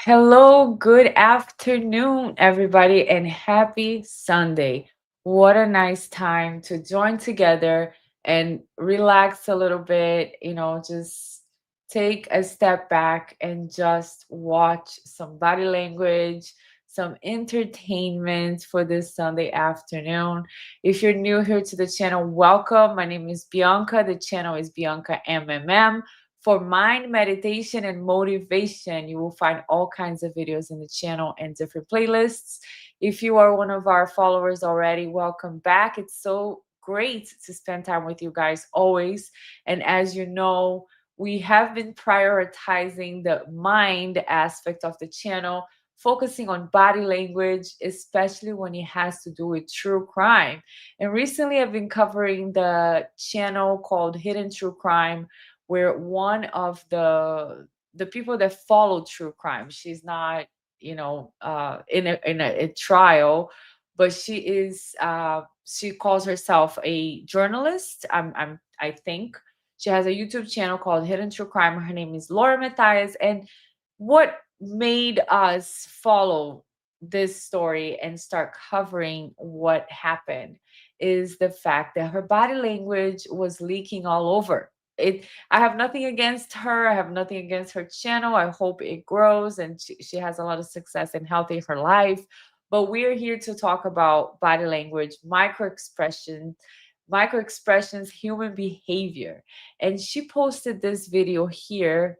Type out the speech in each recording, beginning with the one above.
Hello, good afternoon, everybody, and happy Sunday. What a nice time to join together and relax a little bit, just take a step back and just watch some body language, some entertainment for this Sunday afternoon. If you're new here to the channel, welcome. My name is Bianca. The channel is BiancaMMM. For mind meditation and motivation, you will find all kinds of videos in the channel and different playlists. If you are one of our followers already, welcome back. It's so great to spend time with you guys always. And as you know, we have been prioritizing the mind aspect of the channel, focusing on body language, especially when it has to do with true crime. And recently, I've been covering the channel called Hidden True Crime, where one of the people that follow true crime, she's not, in a trial, but she calls herself a journalist. I think she has a YouTube channel called Hidden True Crime. Her name is Laura Mathias. And what made us follow this story and start covering what happened is the fact that her body language was leaking all over it. I have nothing against her. I have nothing against her channel. I hope it grows and she has a lot of success and health in her life. But we're here to talk about body language, micro expressions, human behavior. And she posted this video here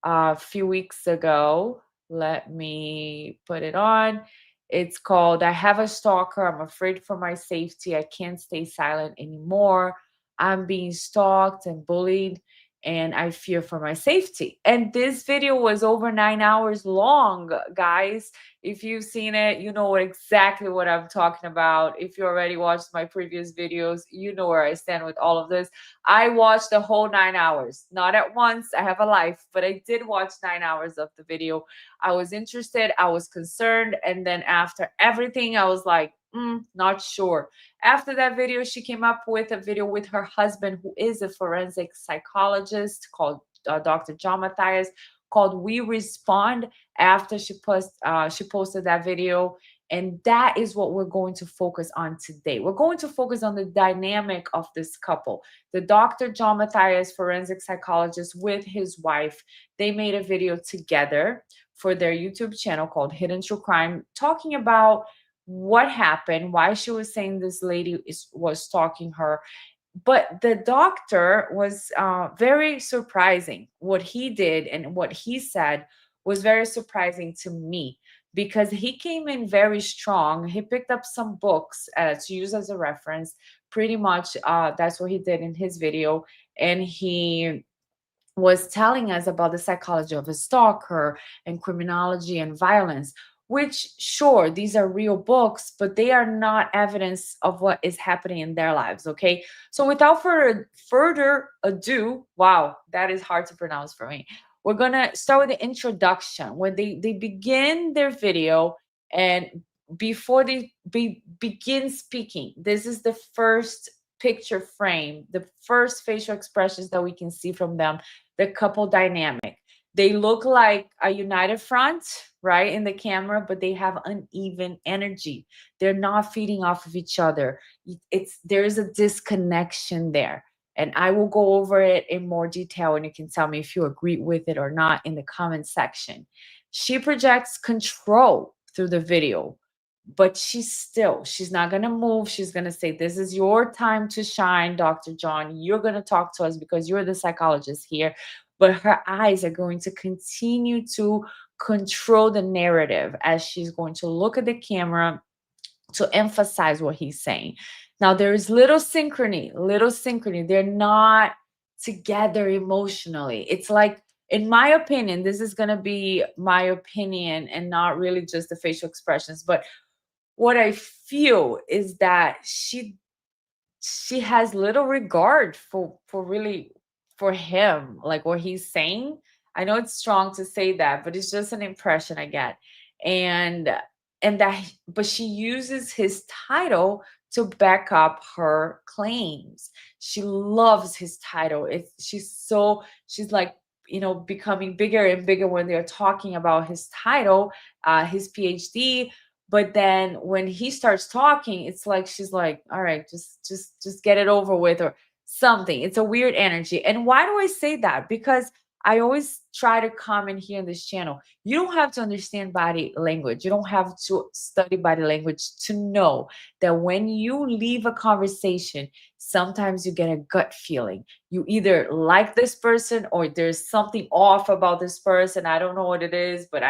a few weeks ago. Let me put it on. It's called I Have a Stalker. I'm afraid for my safety. I can't stay silent anymore. I'm being stalked and bullied, and I fear for my safety. And this video was over 9 hours long, guys. If you've seen it, you know exactly what I'm talking about. If you already watched my previous videos, you know where I stand with all of this. I watched the whole 9 hours, not at once. I have a life, but I did watch 9 hours of the video. I was interested, I was concerned, and then after everything, I was like, not sure. After that video, she came up with a video with her husband, who is a forensic psychologist, called Dr. John Mathias, called We Respond. After she posted that video, and that is what we're going to focus on today. We're going to focus on the dynamic of this couple. The Dr. John Mathias, forensic psychologist, with his wife, they made a video together for their YouTube channel called Hidden True Crime, talking about what happened, why she was saying this lady was stalking her. But the doctor was very surprising. What he did and what he said was very surprising to me, because he came in very strong. He picked up some books to use as a reference. Pretty much, that's what he did in his video. And he was telling us about the psychology of a stalker and criminology and violence, which, sure, these are real books, but they are not evidence of what is happening in their lives. Okay. So without further ado, wow, that is hard to pronounce for me. We're going to start with the introduction where they begin their video. And before they begin speaking, this is the first picture frame, the first facial expressions that we can see from them, the couple dynamic. They look like a united front, right, in the camera, but they have uneven energy. They're not feeding off of each other. There is a disconnection there. And I will go over it in more detail, and you can tell me if you agree with it or not in the comment section. She projects control through the video, but she's not going to move. She's going to say, this is your time to shine, Dr. John. You're going to talk to us because you're the psychologist here. But her eyes are going to continue to control the narrative as she's going to look at the camera to emphasize what he's saying. Now, there is little synchrony. They're not together emotionally. It's like, in my opinion, this is going to be my opinion and not really just the facial expressions, but what I feel is that she has little regard for really for him, like what he's saying. I know it's strong to say that, but it's just an impression I get. And but she uses his title to back up her claims. She loves his title. She's like becoming bigger and bigger when they're talking about his title, his PhD. But then when he starts talking, it's like she's like, all right, just get it over with, or something. It's a weird energy. And why do I say that? Because I always try to comment here in this channel. You don't have to understand body language. You don't have to study body language to know that when you leave a conversation, sometimes you get a gut feeling. You either like this person or there's something off about this person. I don't know what it is, but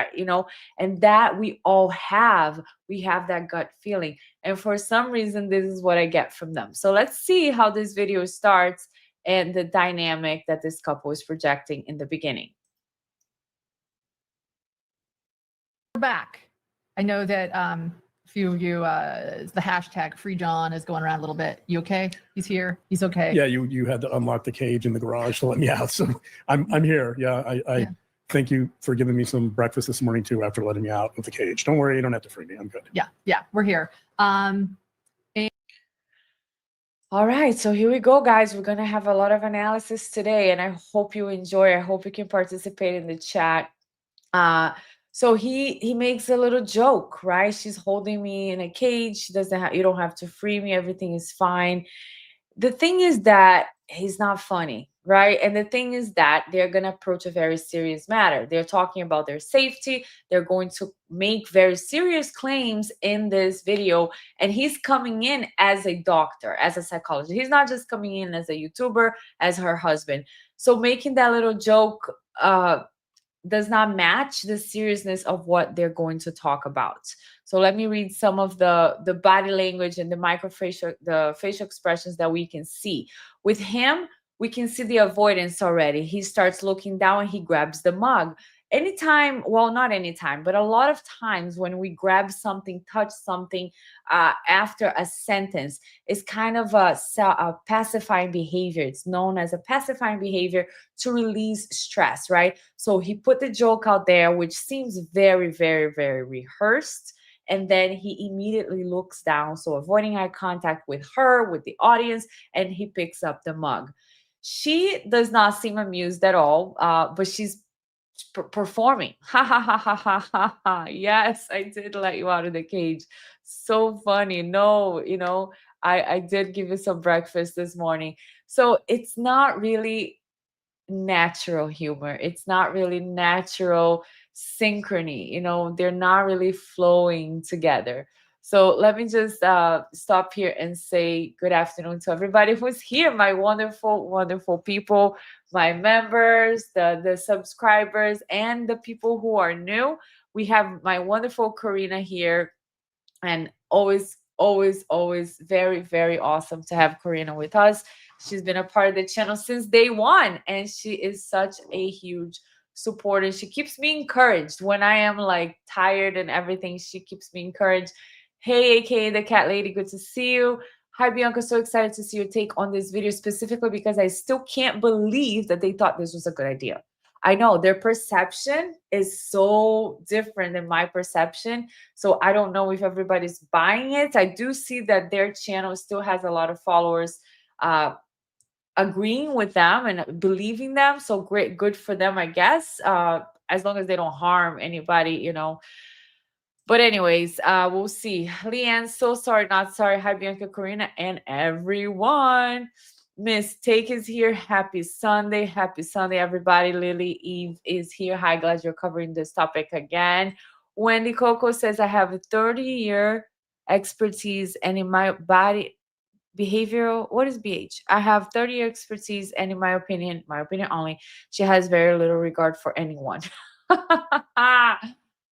and that we all have. We have that gut feeling. And for some reason, this is what I get from them. So let's see how this video starts and the dynamic that this couple is projecting in the beginning. We're back. I know that a few of you, the hashtag Free John is going around a little bit. You okay? He's here. He's okay. Yeah, you had to unlock the cage in the garage to let me out. So I'm here. Yeah, I thank you for giving me some breakfast this morning too after letting me out of the cage. Don't worry, you don't have to free me. I'm good. Yeah, we're here. All right, so here we go, guys. We're going to have a lot of analysis today, and I hope you enjoy. I hope you can participate in the chat. So he makes a little joke, right? She's holding me in a cage. She doesn't have, you don't have to free me. Everything is fine. The thing is that he's not funny, right? And the thing is that they're going to approach a very serious matter. They're talking about their safety. They're going to make very serious claims in this video. And he's coming in as a doctor, as a psychologist. He's not just coming in as a YouTuber, as her husband. So making that little joke does not match the seriousness of what they're going to talk about. So let me read some of the body language and the facial expressions that we can see. With him, we can see the avoidance already. He starts looking down and he grabs the mug. Anytime, well, not anytime, but a lot of times when we grab something, touch something after a sentence, it's kind of a pacifying behavior. It's known as a pacifying behavior to release stress, right? So he put the joke out there, which seems very, very, very rehearsed. And then he immediately looks down, so avoiding eye contact with her, with the audience, and he picks up the mug. She does not seem amused at all, but she's performing. Ha ha ha ha ha ha ha. Yes, I did let you out of the cage. So funny. No, I did give you some breakfast this morning. So it's not really natural humor. It's not really natural synchrony. They're not really flowing together. So let me just stop here and say good afternoon to everybody who's here, my wonderful, wonderful people, my members, the subscribers, and the people who are new. We have my wonderful Karina here, and always, always, always very, very awesome to have Karina with us. She's been a part of the channel since day one, and she is such a huge supporter. She keeps me encouraged when I am like tired and everything. She keeps me encouraged. Hey, aka the cat lady, good to see you. Hi, Bianca. So excited to see your take on this video, specifically because I still can't believe that they thought this was a good idea. I know their perception is so different than my perception. So I don't know if everybody's buying it. I do see that their channel still has a lot of followers agreeing with them and believing them. So great, good for them, I guess, as long as they don't harm anybody, But anyways, we'll see. Leanne, so sorry, not sorry. Hi, Bianca, Karina, and everyone. Miss Take is here. Happy Sunday. Happy Sunday, everybody. Lily Eve is here. Hi, glad you're covering this topic again. Wendy Coco says, I have a 30-year expertise and in my body behavioral, what is BH? I have 30-year expertise and in my opinion only, she has very little regard for anyone.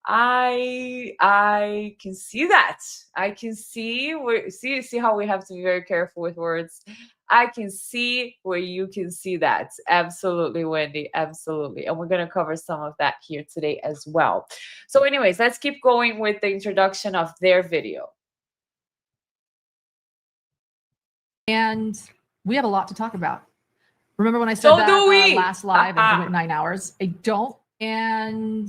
I can see that. I can see where see how we have to be very careful with words. I can see where you can see that. Absolutely, Wendy. Absolutely. And we're going to cover some of that here today as well. So anyways, let's keep going with the introduction of their video. And we have a lot to talk about. Remember when I said that last live and it went 9 hours? I don't. And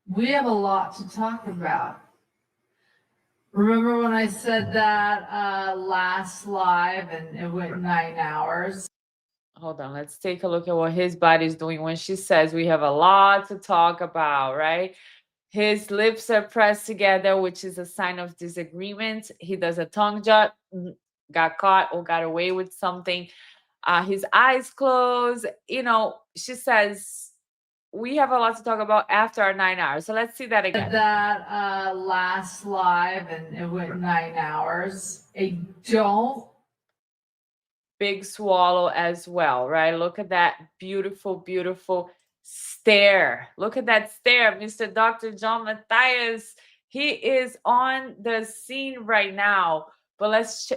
we have a lot to talk about. Remember when I said that last live and it went 9 hours? hold on, let's take a look at what his body's doing when she says we have a lot to talk about, right? His lips are pressed together, which is a sign of disagreement. He does a tongue jut, got caught or got away with something. His eyes closed. You know, she says, we have a lot to talk about after our 9 hours. So let's see that again. That last live, and it went 9 hours. I don't. Big swallow as well, right? Look at that beautiful, beautiful stare. Look at that stare, Mr. Dr. John Mathias. He is on the scene right now. But let's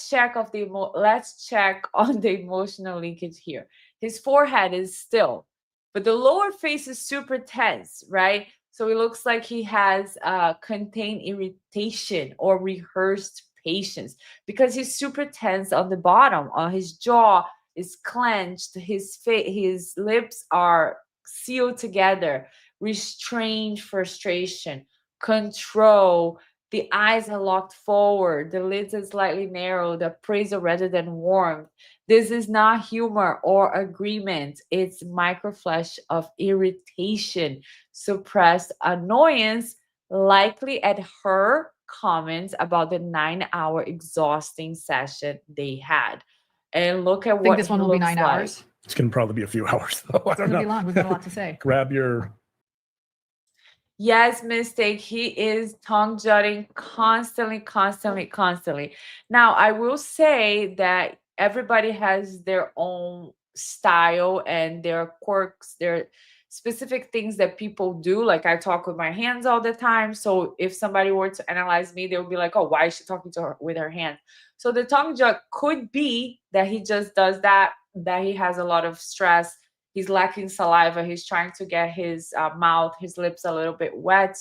check on the emotional linkage here. His forehead is still, but the lower face is super tense, right? So it looks like he has contained irritation or rehearsed patience because he's super tense on the bottom. His jaw is clenched. His lips are sealed together. Restrained frustration, control. The eyes are locked forward. The lids are slightly narrowed. Appraisal rather than warmth. This is not humor or agreement. It's microflash of irritation, suppressed annoyance, likely at her comments about the 9-hour exhausting session they had. And look at I think what this one will be 9 hours. It's going to probably be a few hours, though. I don't know. It's going to be long. We've got a lot to say. Grab your... Yes, mistake. He is tongue jutting constantly. Now, I will say that everybody has their own style and their quirks, their specific things that people do. Like I talk with my hands all the time. So if somebody were to analyze me, they would be like, oh, why is she talking to her with her hands? So the tongue jut could be that he just does that he has a lot of stress. He's lacking saliva. He's trying to get his mouth, his lips a little bit wet.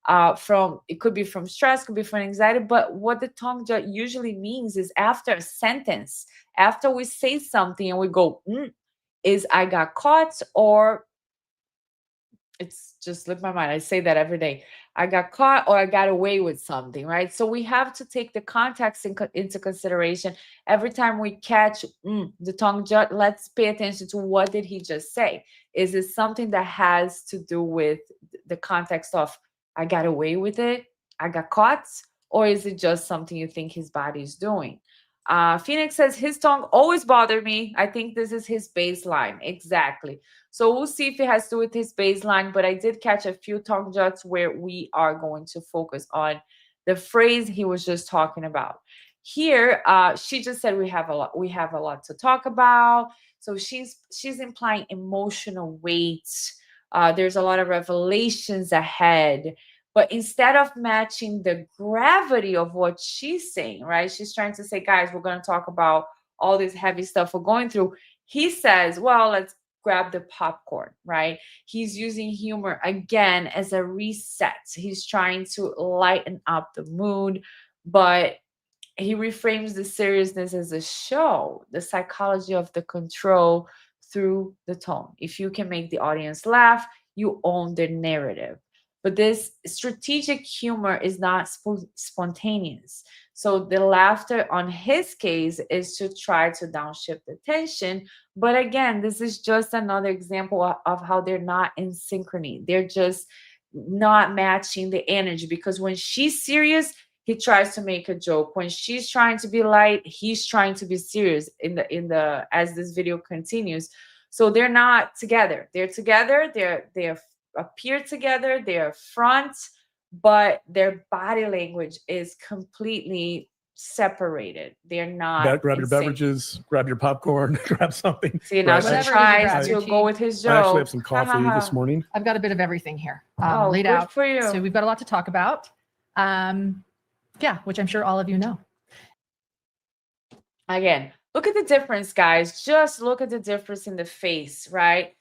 It could be from stress, could be from anxiety. But what the tongue jut usually means is after a sentence, after we say something and we go, is I got caught, or it's just slipped my mind. I say that every day. I got caught or I got away with something, right? So we have to take the context into consideration. Every time we catch the tongue jut, let's pay attention to what did he just say. Is it something that has to do with the context of I got away with it, I got caught, or is it just something you think his body is doing? Phoenix says his tongue always bothered me. I think this is his baseline. Exactly. So we'll see if it has to do with his baseline, but I did catch a few tongue juts where we are going to focus on the phrase he was just talking about. Here, she just said we have a lot to talk about. So she's implying emotional weight. There's a lot of revelations ahead. But instead of matching the gravity of what she's saying, right? She's trying to say, guys, we're going to talk about all this heavy stuff we're going through. He says, well, let's grab the popcorn, right? He's using humor again as a reset. He's trying to lighten up the mood, but he reframes the seriousness as a show, the psychology of the control through the tone. If you can make the audience laugh, you own the narrative. But this strategic humor is not spontaneous. So the laughter on his case is to try to downshift the tension. But again, this is just another example of how they're not in synchrony. They're just not matching the energy, because when she's serious, he tries to make a joke. When she's trying to be light, he's trying to be serious as this video continues. So they're not together. They're together. They're appear together, they're front, but their body language is completely separated. They're not. Grab your beverages, grab your popcorn, grab something. See, now she tries to go with his joke. I actually have some coffee this morning. I've got a bit of everything here laid good out for you. So we've got a lot to talk about. Which I'm sure all of you know. Again, look at the difference, guys. Just look at the difference in the face, right?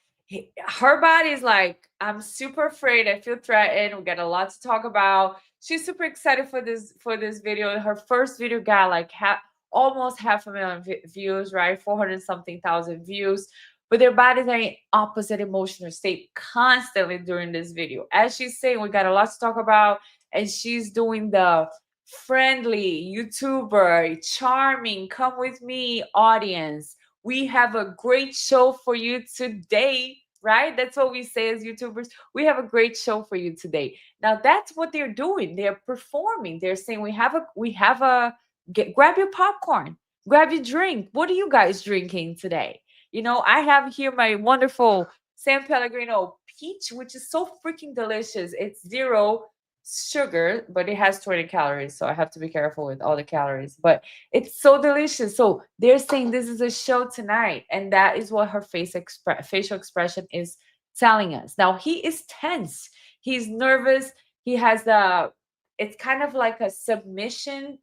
Her body is like, I'm super afraid. I feel threatened. We got a lot to talk about. She's super excited for this video. Her first video got like almost 500,000 views, right? 400 something thousand views. But their bodies are in opposite emotional state constantly during this video. As she's saying, we got a lot to talk about, and she's doing the friendly YouTuber, charming, come with me audience, We have a great show for you today, right? That's what we say as YouTubers. We have a great show for you today. Now that's what they're doing. They're performing. They're saying grab your popcorn, grab your drink. What are you guys drinking today? You know, I have here my wonderful San Pellegrino peach, which is so freaking delicious. It's 0 sugar, but it has 20 calories, so I have to be careful with all the calories, but it's so delicious. So they're saying this is a show tonight, and that is what her facial expression is telling us. Now he is tense, he's nervous, he has it's kind of like a submission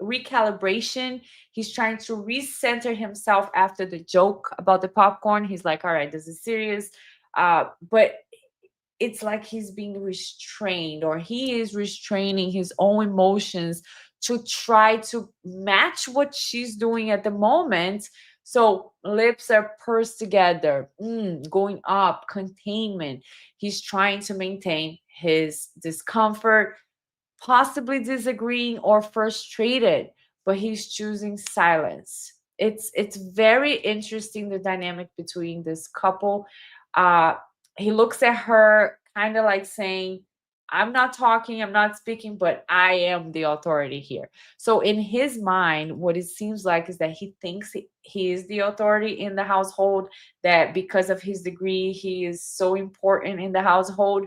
recalibration. He's trying to recenter himself after the joke about the popcorn. He's like, all right, this is serious, but it's like he's being restrained, or he is restraining his own emotions to try to match what she's doing at the moment. So lips are pursed together, going up, containment. He's trying to maintain his discomfort, possibly disagreeing or frustrated, but he's choosing silence. It's very interesting, the dynamic between this couple. He looks at her kind of like saying, I'm not talking, I'm not speaking, but I am the authority here. So in his mind, what it seems like is that he thinks he is the authority in the household, that because of his degree, he is so important in the household.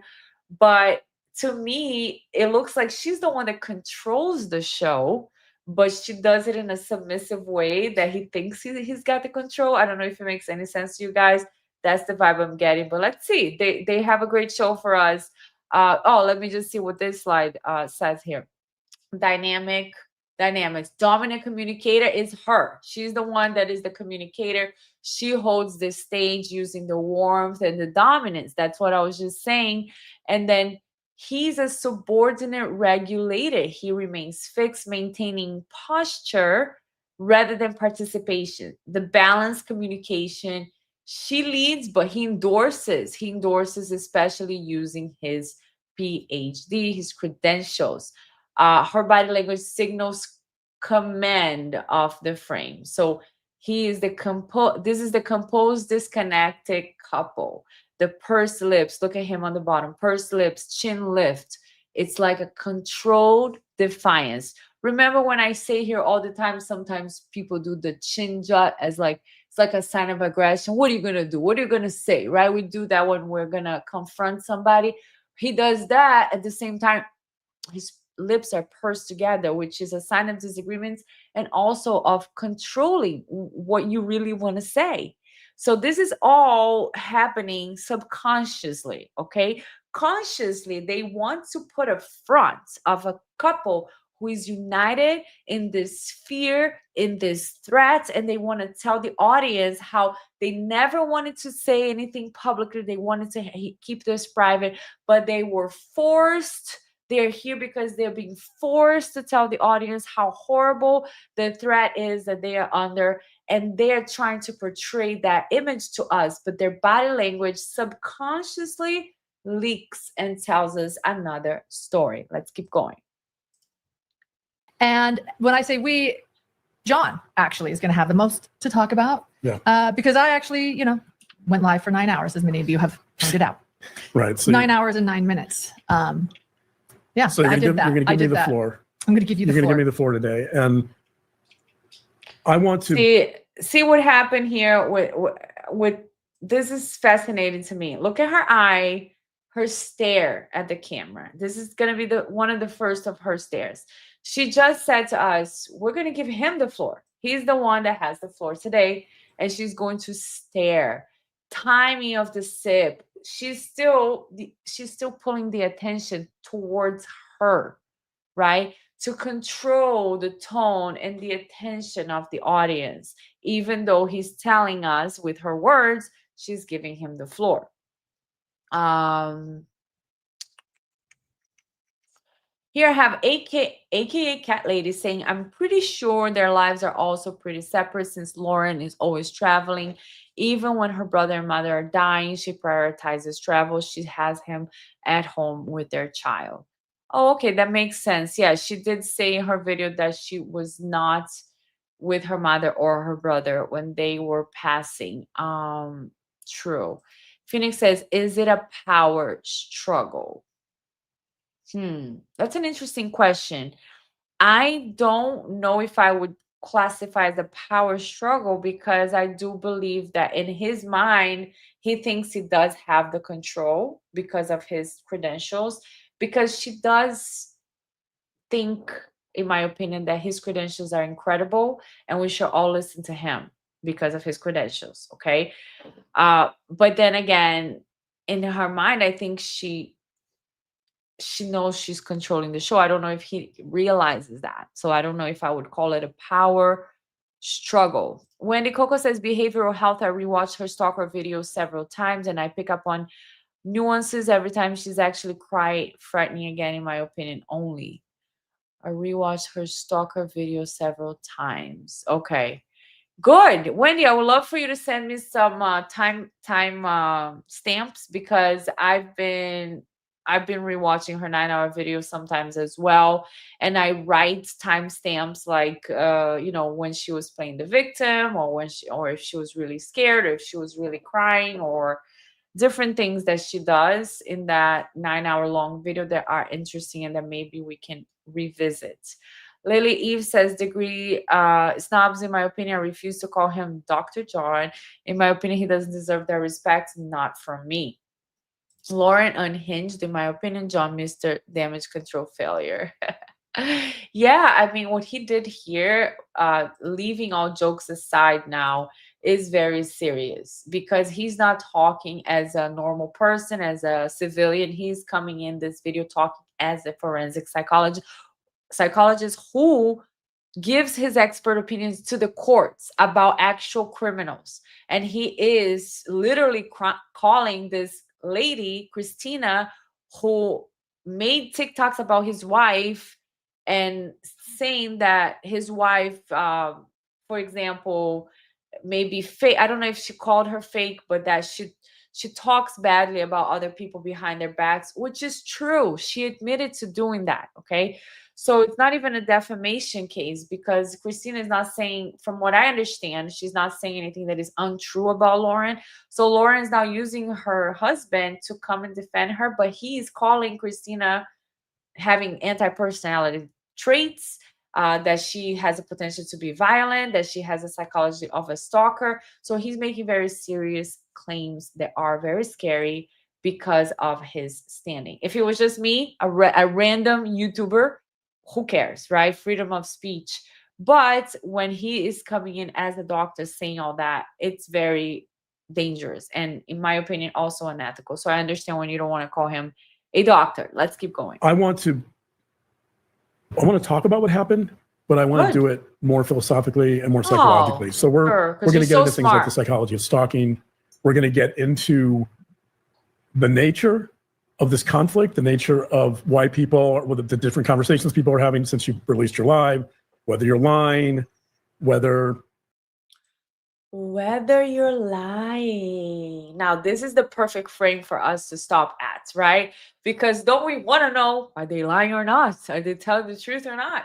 But to me, it looks like she's the one that controls the show, but she does it in a submissive way that he thinks he's got the control. I don't know if it makes any sense to you guys. That's the vibe I'm getting. But let's see. They have a great show for us. Let me just see what this slide says here. Dynamics. Dominant communicator is her. She's the one that is the communicator. She holds the stage using the warmth and the dominance. That's what I was just saying. And then he's a subordinate regulator. He remains fixed, maintaining posture rather than participation. The balanced communication. She leads, but he endorses. He endorses, especially using his PhD, his credentials. Her body language signals command of the frame. So he is this is the composed, disconnected couple. The pursed lips, look at him on the bottom, pursed lips, chin lift. It's like a controlled defiance. Remember when I say here all the time, sometimes people do the chin jut as like, it's like a sign of aggression. What are you going to do? What are you going to say? Right? We do that when we're going to confront somebody. He does that at the same time. His lips are pursed together, which is a sign of disagreements and also of controlling what you really want to say. So this is all happening subconsciously, okay? Consciously, they want to put a front of a couple who is united in this fear, in this threat, and they want to tell the audience how they never wanted to say anything publicly. They wanted to keep this private, but they were forced. They're here because they're being forced to tell the audience how horrible the threat is that they are under. And they're trying to portray that image to us, but their body language subconsciously leaks and tells us another story. Let's keep going. And when I say we, John actually is going to have the most to talk about. Yeah. Because I actually, went live for 9 hours, as many of you have pointed out. Right. So 9 hours and 9 minutes. Yeah. So you're going to give me the floor. I'm going to give you the floor. You're going to give me the floor today, and I want to see what happened here with this is fascinating to me. Look at her eye, her stare at the camera. This is going to be one of the first of her stares. She just said to us, we're going to give him the floor. He's the one that has the floor today, and she's going to stare. Timing of the sip. She's still pulling the attention towards her, right? To control the tone and the attention of the audience. Even though he's telling us with her words, she's giving him the floor. Here I have AKA Cat Lady saying, I'm pretty sure their lives are also pretty separate since Lauren is always traveling. Even when her brother and mother are dying, she prioritizes travel. She has him at home with their child. Oh, okay, that makes sense. Yeah, she did say in her video that she was not with her mother or her brother when they were passing. True. Phoenix says, is it a power struggle? That's an interesting question. I don't know if I would classify as a power struggle, because I do believe that in his mind, he thinks he does have the control because of his credentials, because she does think, in my opinion, that his credentials are incredible and we should all listen to him because of his credentials. Okay. But then again, in her mind, I think she knows she's controlling the show. I don't know if he realizes that. So I don't know if I would call it a power struggle. Wendy Coco says, behavioral health. I rewatched her stalker videos several times and I pick up on nuances every time. She's actually quite frightening again, in my opinion, only. I rewatched her stalker video several times. Okay. Good. Wendy, I would love for you to send me some time stamps, because I've been rewatching her 9-hour videos sometimes as well, and I write timestamps, like when she was playing the victim, or if she was really scared, or if she was really crying, or different things that she does in that 9-hour long video that are interesting and that maybe we can revisit. Lily Eve says, degree snobs, in my opinion. I refuse to call him Dr. John. In my opinion, he doesn't deserve their respect, not from me. Lauren Unhinged, in my opinion, John Mr. Damage Control Failure. Yeah, I mean, what he did here, leaving all jokes aside now, is very serious, because he's not talking as a normal person, as a civilian. He's coming in this video talking as a forensic psychologist who gives his expert opinions to the courts about actual criminals. And he is literally calling this lady, Christina, who made TikToks about his wife, and saying that his wife, for example, maybe fake. I don't know if she called her fake, but that she talks badly about other people behind their backs, which is true. She admitted to doing that. Okay. So it's not even a defamation case, because Christina is not saying, from what I understand, she's not saying anything that is untrue about Lauren. So Lauren is now using her husband to come and defend her, but he's calling Christina having anti-personality traits, that she has a potential to be violent, that she has a psychology of a stalker. So he's making very serious claims that are very scary because of his standing. If it was just me, a random YouTuber, who cares, right? Freedom of speech. But when he is coming in as a doctor saying all that, it's very dangerous, and in my opinion, also unethical. So I understand when you don't want to call him a doctor. Let's keep going. I want to talk about what happened, but I want to do it more philosophically and more psychologically. So we're going to get into things like the psychology of stalking. We're going to get into the nature of this conflict, the nature of why people, or the different conversations people are having since you released your live, whether you're lying, whether you're lying. Now, this is the perfect frame for us to stop at, right? Because don't we want to know, are they lying or not? Are they telling the truth or not?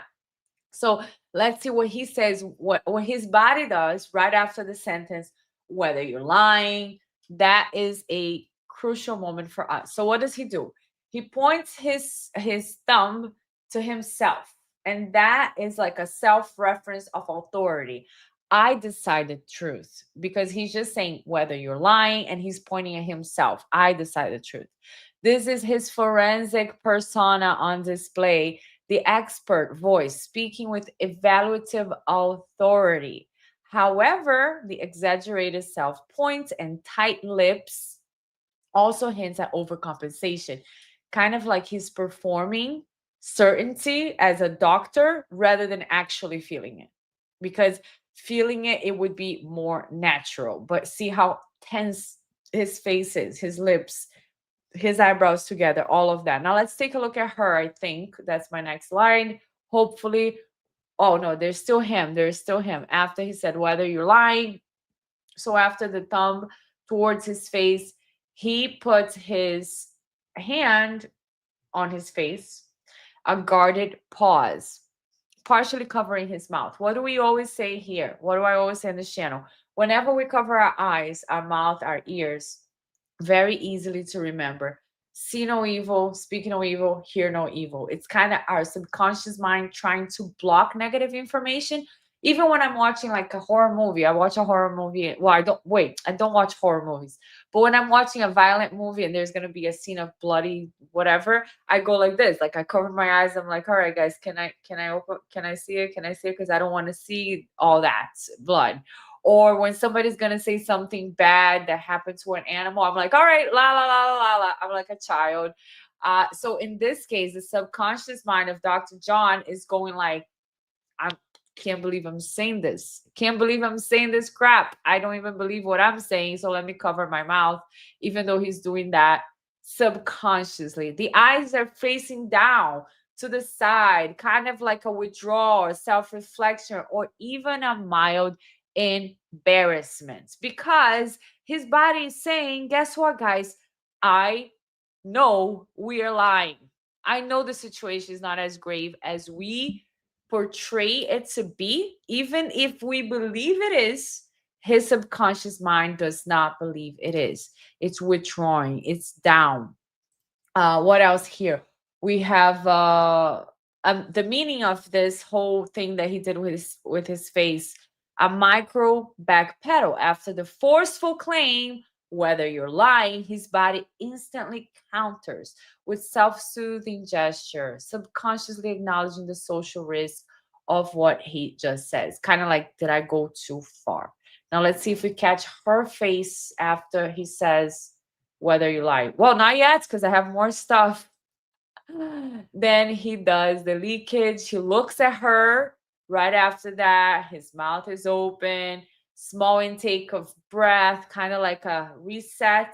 So let's see what he says, what his body does right after the sentence, whether you're lying. That is a crucial moment for us. So what does he do? He points his thumb to himself, and that is like a self-reference of authority. I decided truth, because he's just saying whether you're lying, and he's pointing at himself. I decided truth. This is his forensic persona on display, the expert voice speaking with evaluative authority. However, the exaggerated self-points and tight lips also hints at overcompensation, kind of like he's performing certainty as a doctor rather than actually feeling it. Because feeling it, it would be more natural. But see how tense his face is, his lips, his eyebrows together, all of that. Now let's take a look at her. I think that's my next line. Hopefully. Oh no, there's still him. There's still him. After he said whether you're lying. So after the thumb towards his face, he puts his hand on his face, a guarded pause. partially covering his mouth. What do we always say here? What do I always say in this channel? Whenever we cover our eyes, our mouth, our ears, very easily to remember. See no evil, speak no evil, hear no evil. It's kind of our subconscious mind trying to block negative information. Even when I'm watching like a horror movie, I watch a horror movie. Well, I don't watch horror movies. But when I'm watching a violent movie and there's going to be a scene of bloody whatever, I go like this. Like I cover my eyes. I'm like, all right, guys, can I see it? Can I see it? Because I don't want to see all that blood. Or when somebody's going to say something bad that happened to an animal, I'm like, all right, la, la, la, la, la. I'm like a child. So in this case, the subconscious mind of Dr. John is going like, I can't believe I'm saying this. Can't believe I'm saying this crap. I don't even believe what I'm saying. So let me cover my mouth, even though he's doing that subconsciously. The eyes are facing down to the side, kind of like a withdrawal or self-reflection, or even a mild embarrassment, because his body is saying, guess what, guys? I know we are lying. I know the situation is not as grave as we portray it to be. Even if we believe it is, his subconscious mind does not believe it is. It's withdrawing. It's down. What else here? We have the meaning of this whole thing that he did with his face. A micro backpedal after the forceful claim, whether you're lying, his body instantly counters with self-soothing gesture, subconsciously acknowledging the social risk of what he just says. Kind of like, did I go too far? Now let's see if we catch her face after he says, whether you lie. Well, not yet, because I have more stuff. Then he does the leakage. He looks at her. Right after that, his mouth is open, small intake of breath, kind of like a reset.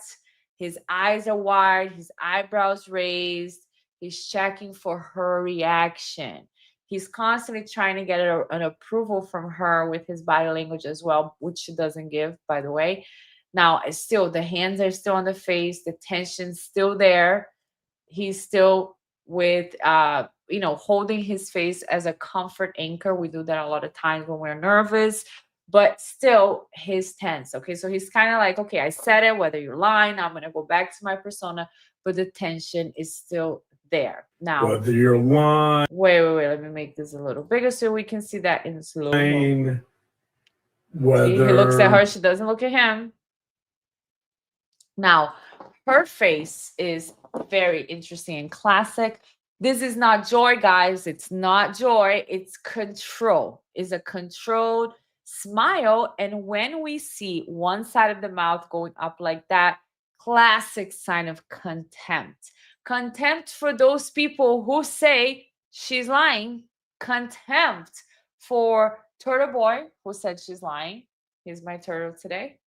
His eyes are wide, his eyebrows raised. He's checking for her reaction. He's constantly trying to get an approval from her with his body language as well, which she doesn't give, by the way. Now, it's still, the hands are still on the face, the tension's still there. He's still with holding his face as a comfort anchor. We do that a lot of times when we're nervous, but still he's tense. Okay, so he's kind of like, okay, I said it, whether you're lying, I'm gonna go back to my persona, but the tension is still there. Now, whether you're lying. Wait, let me make this a little bigger so we can see that in slow mo. Whether See, he looks at her, she doesn't look at him. Now, her face is very interesting and classic. This is not joy, guys. It's not joy. It's control. It's a controlled smile. And when we see one side of the mouth going up like that, classic sign of contempt. Contempt for those people who say she's lying. Contempt for Turtle Boy, who said she's lying. He's my turtle today.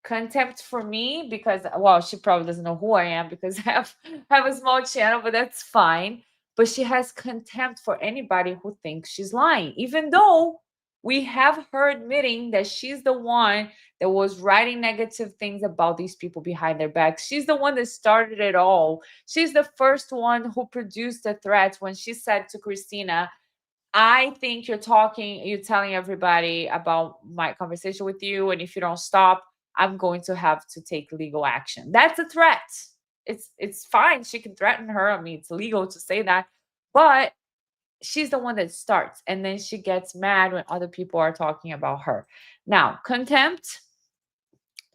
Contempt for me because, well, she probably doesn't know who I am because I have a small channel, but that's fine. But she has contempt for anybody who thinks she's lying, even though we have her admitting that she's the one that was writing negative things about these people behind their backs. She's the one that started it all. She's the first one who produced the threats when she said to Christina, I think you're telling everybody about my conversation with you, and if you don't stop, I'm going to have to take legal action. That's a threat. It's fine. She can threaten her. I mean, it's legal to say that, but she's the one that starts, and then she gets mad when other people are talking about her. Now, contempt.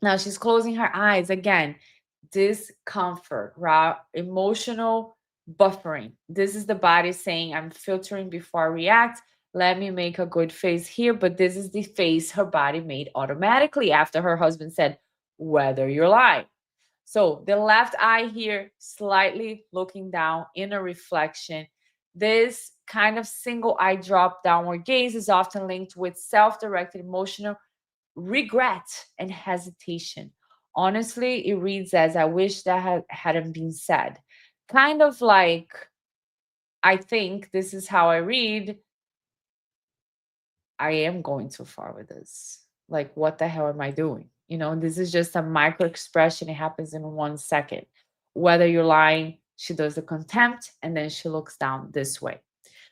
Now she's closing her eyes again. Discomfort, right? Emotional buffering. This is the body saying, I'm filtering before I react. Let me make a good face here. But this is the face her body made automatically after her husband said, whether you're lying. So the left eye here, slightly looking down in a reflection. This kind of single eye drop downward gaze is often linked with self-directed emotional regret and hesitation. Honestly, it reads as, I wish that hadn't been said. Kind of like, I think this is how I read, I am going too far with this. Like, what the hell am I doing? You know, this is just a micro expression. It happens in 1 second. Whether you're lying, she does the contempt, and then she looks down this way.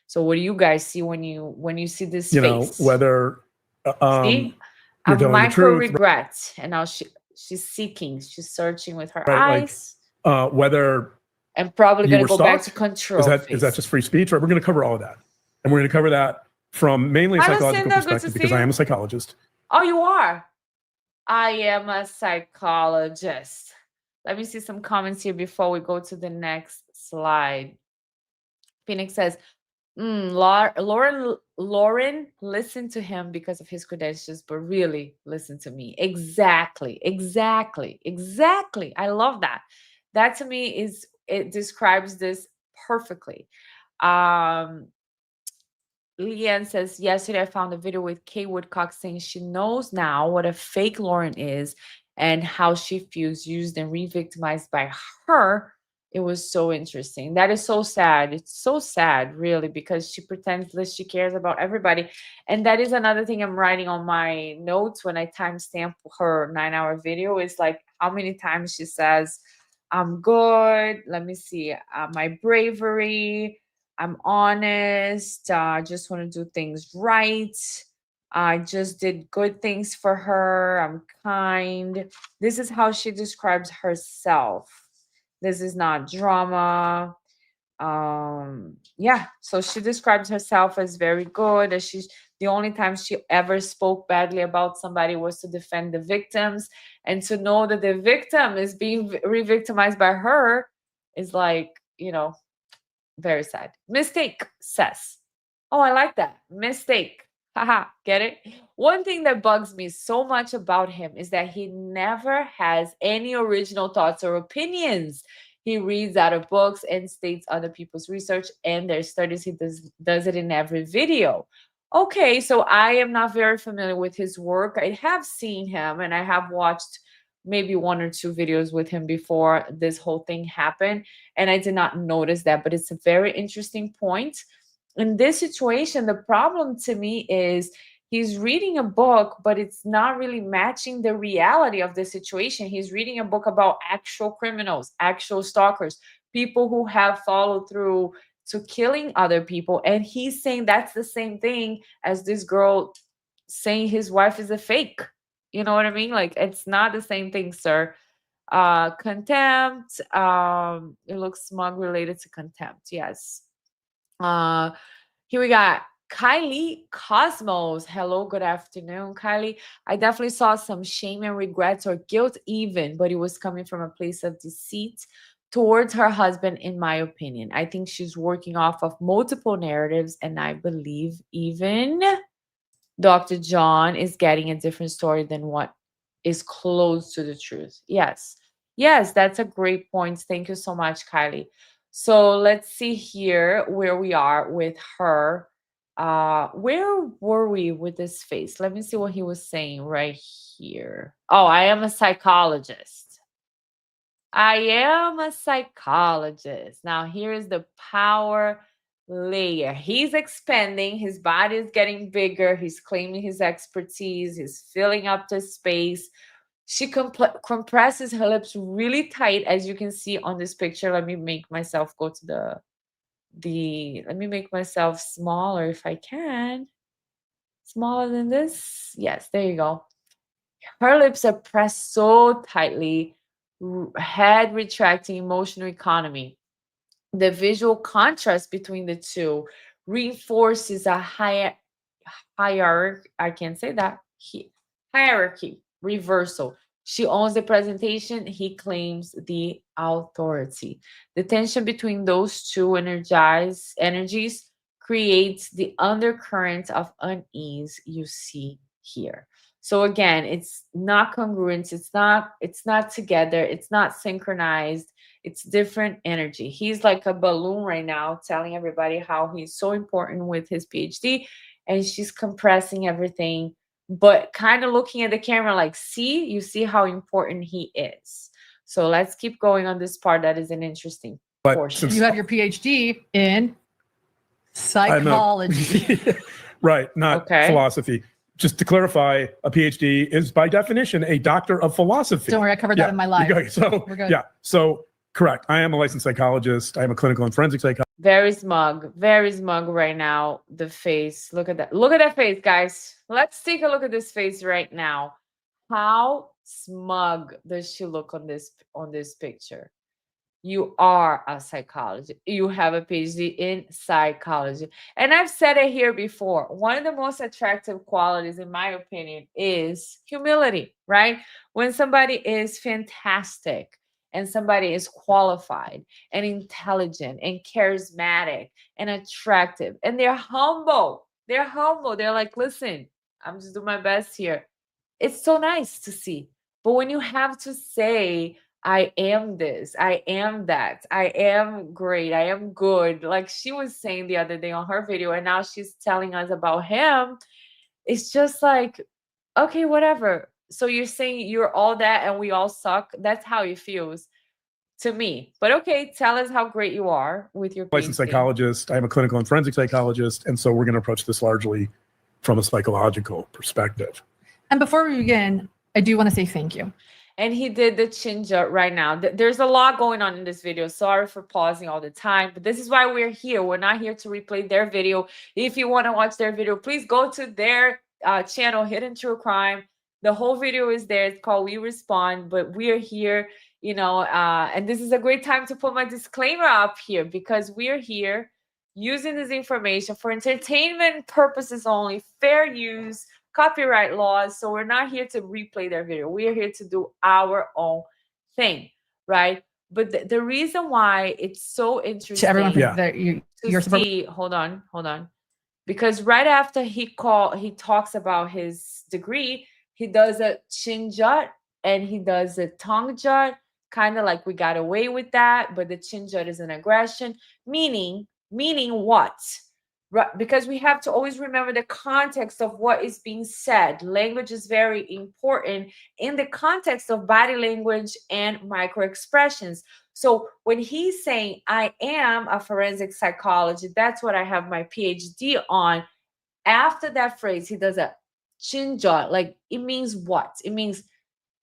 So what do you guys see when you see this you face? know, whether see, you're a telling the micro truth, regret, and now she's seeking, she's searching with her right? eyes. Like whether and probably you going to were go stalked, back to control. is that just free speech? Right, we're going to cover all of that, and we're going to cover that from mainly a psychological perspective because I am a psychologist. Oh, you are? I am a psychologist. Let me see some comments here before we go to the next slide. Phoenix says, Lauren, listen to him because of his credentials, but really listen to me. Exactly. I love that. That to me it describes this perfectly. Leanne says, yesterday I found a video with Kay Woodcock saying she knows now what a fake Lauren is and how she feels used and re-victimized by her. It was so interesting. That is so sad. It's so sad, really, because she pretends that she cares about everybody. And that is another thing I'm writing on my notes when I timestamp her 9-hour video, is like how many times she says, I'm good. Let me see. My bravery. I'm honest. I just want to do things right. I just did good things for her. I'm kind. This is how she describes herself. This is not drama. Yeah, so she describes herself as very good. As she's the only time she ever spoke badly about somebody was to defend the victims, and to know that the victim is being re-victimized by her is like, you know, very sad. Mistake says, oh, I like that. Mistake. Haha, get it? One thing that bugs me so much about him is that he never has any original thoughts or opinions. He reads out of books and states other people's research and their studies. He does it in every video. Okay, so I am not very familiar with his work. I have seen him and I have watched maybe 1 or 2 videos with him before this whole thing happened, and I did not notice that, but it's a very interesting point. In this situation, the problem to me is he's reading a book, but it's not really matching the reality of the situation. He's reading a book about actual criminals, actual stalkers, people who have followed through to killing other people, and he's saying that's the same thing as this girl saying his wife is a fake. You know what I mean? Like, it's not the same thing, sir. Contempt. It looks smug related to contempt. Yes. Here we got Kylie Cosmos. Hello, good afternoon, Kylie. I definitely saw some shame and regrets or guilt even, but it was coming from a place of deceit towards her husband, in my opinion. I think she's working off of multiple narratives, and I believe even Dr. John is getting a different story than what is close to the truth. Yes. Yes, that's a great point. Thank you so much, Kylie. So let's see here where we are with her. Where were we with this face? Let me see what he was saying right here. Oh, I am a psychologist. I am a psychologist. Now, here is the power layer. He's expanding, his body is getting bigger, he's claiming his expertise, he's filling up the space. She compresses her lips really tight, as you can see on this picture. Let me make myself go to let me make myself smaller if I can. Smaller than this. Yes, there you go. Her lips are pressed so tightly, head retracting, emotional economy. The visual contrast between the two reinforces a hierarchy. I can't say that. Hierarchy reversal. She owns the presentation. He claims the authority. The tension between those two energies creates the undercurrent of unease you see here. So again, it's not congruent. It's not together. It's not synchronized. It's different energy. He's like a balloon right now, telling everybody how he's so important with his PhD, and she's compressing everything, but kind of looking at the camera like, see, you see how important he is. So let's keep going on this part. That is an interesting portion. You have your PhD in psychology. Right, not philosophy. Just to clarify, a PhD is by definition a doctor of philosophy. Don't worry, I covered that in my life. So, we're good. Yeah, so correct. I am a licensed psychologist. I am a clinical and forensic psychologist. Very smug right now. The face. Look at that. Look at that face, guys. Let's take a look at this face right now. How smug does she look on this picture? You are a psychologist. You have a PhD in psychology. And I've said it here before. One of the most attractive qualities, in my opinion, is humility, right? When somebody is fantastic and somebody is qualified and intelligent and charismatic and attractive and they're humble. They're humble. They're like, listen, I'm just doing my best here. It's so nice to see. But when you have to say, I am this, I am that, I am great, I am good, like she was saying the other day on her video, and now she's telling us about him, it's just like, okay, whatever. So you're saying you're all that and we all suck? That's how it feels to me. But okay, tell us how great you are with your licensed psychologist. I'm a clinical and forensic psychologist, and so we're going to approach this largely from a psychological perspective. And before we begin, I do want to say thank you. And he did the chin jut right now. There's a lot going on in this video. Sorry for pausing all the time, but this is why we're here. We're not here to replay their video. If you want to watch their video, please go to their channel, Hidden True Crime. The whole video is there. It's called We Respond, but we are here, you know, and this is a great time to put my disclaimer up here because we are here using this information for entertainment purposes only, fair use, copyright laws. So we're not here to replay their video. We are here to do our own thing, right? But the reason why it's so interesting to everyone that you're see, hold on. Because right after he talks about his degree, he does a chin jut and he does a tongue jut, kind of like we got away with that, but the chin jut is an aggression, meaning what? Right, because we have to always remember the context of what is being said. Language is very important in the context of body language and micro expressions. So when he's saying, I am a forensic psychologist, that's what I have my PhD on. After that phrase, he does a chin jut. Like, it means what? It means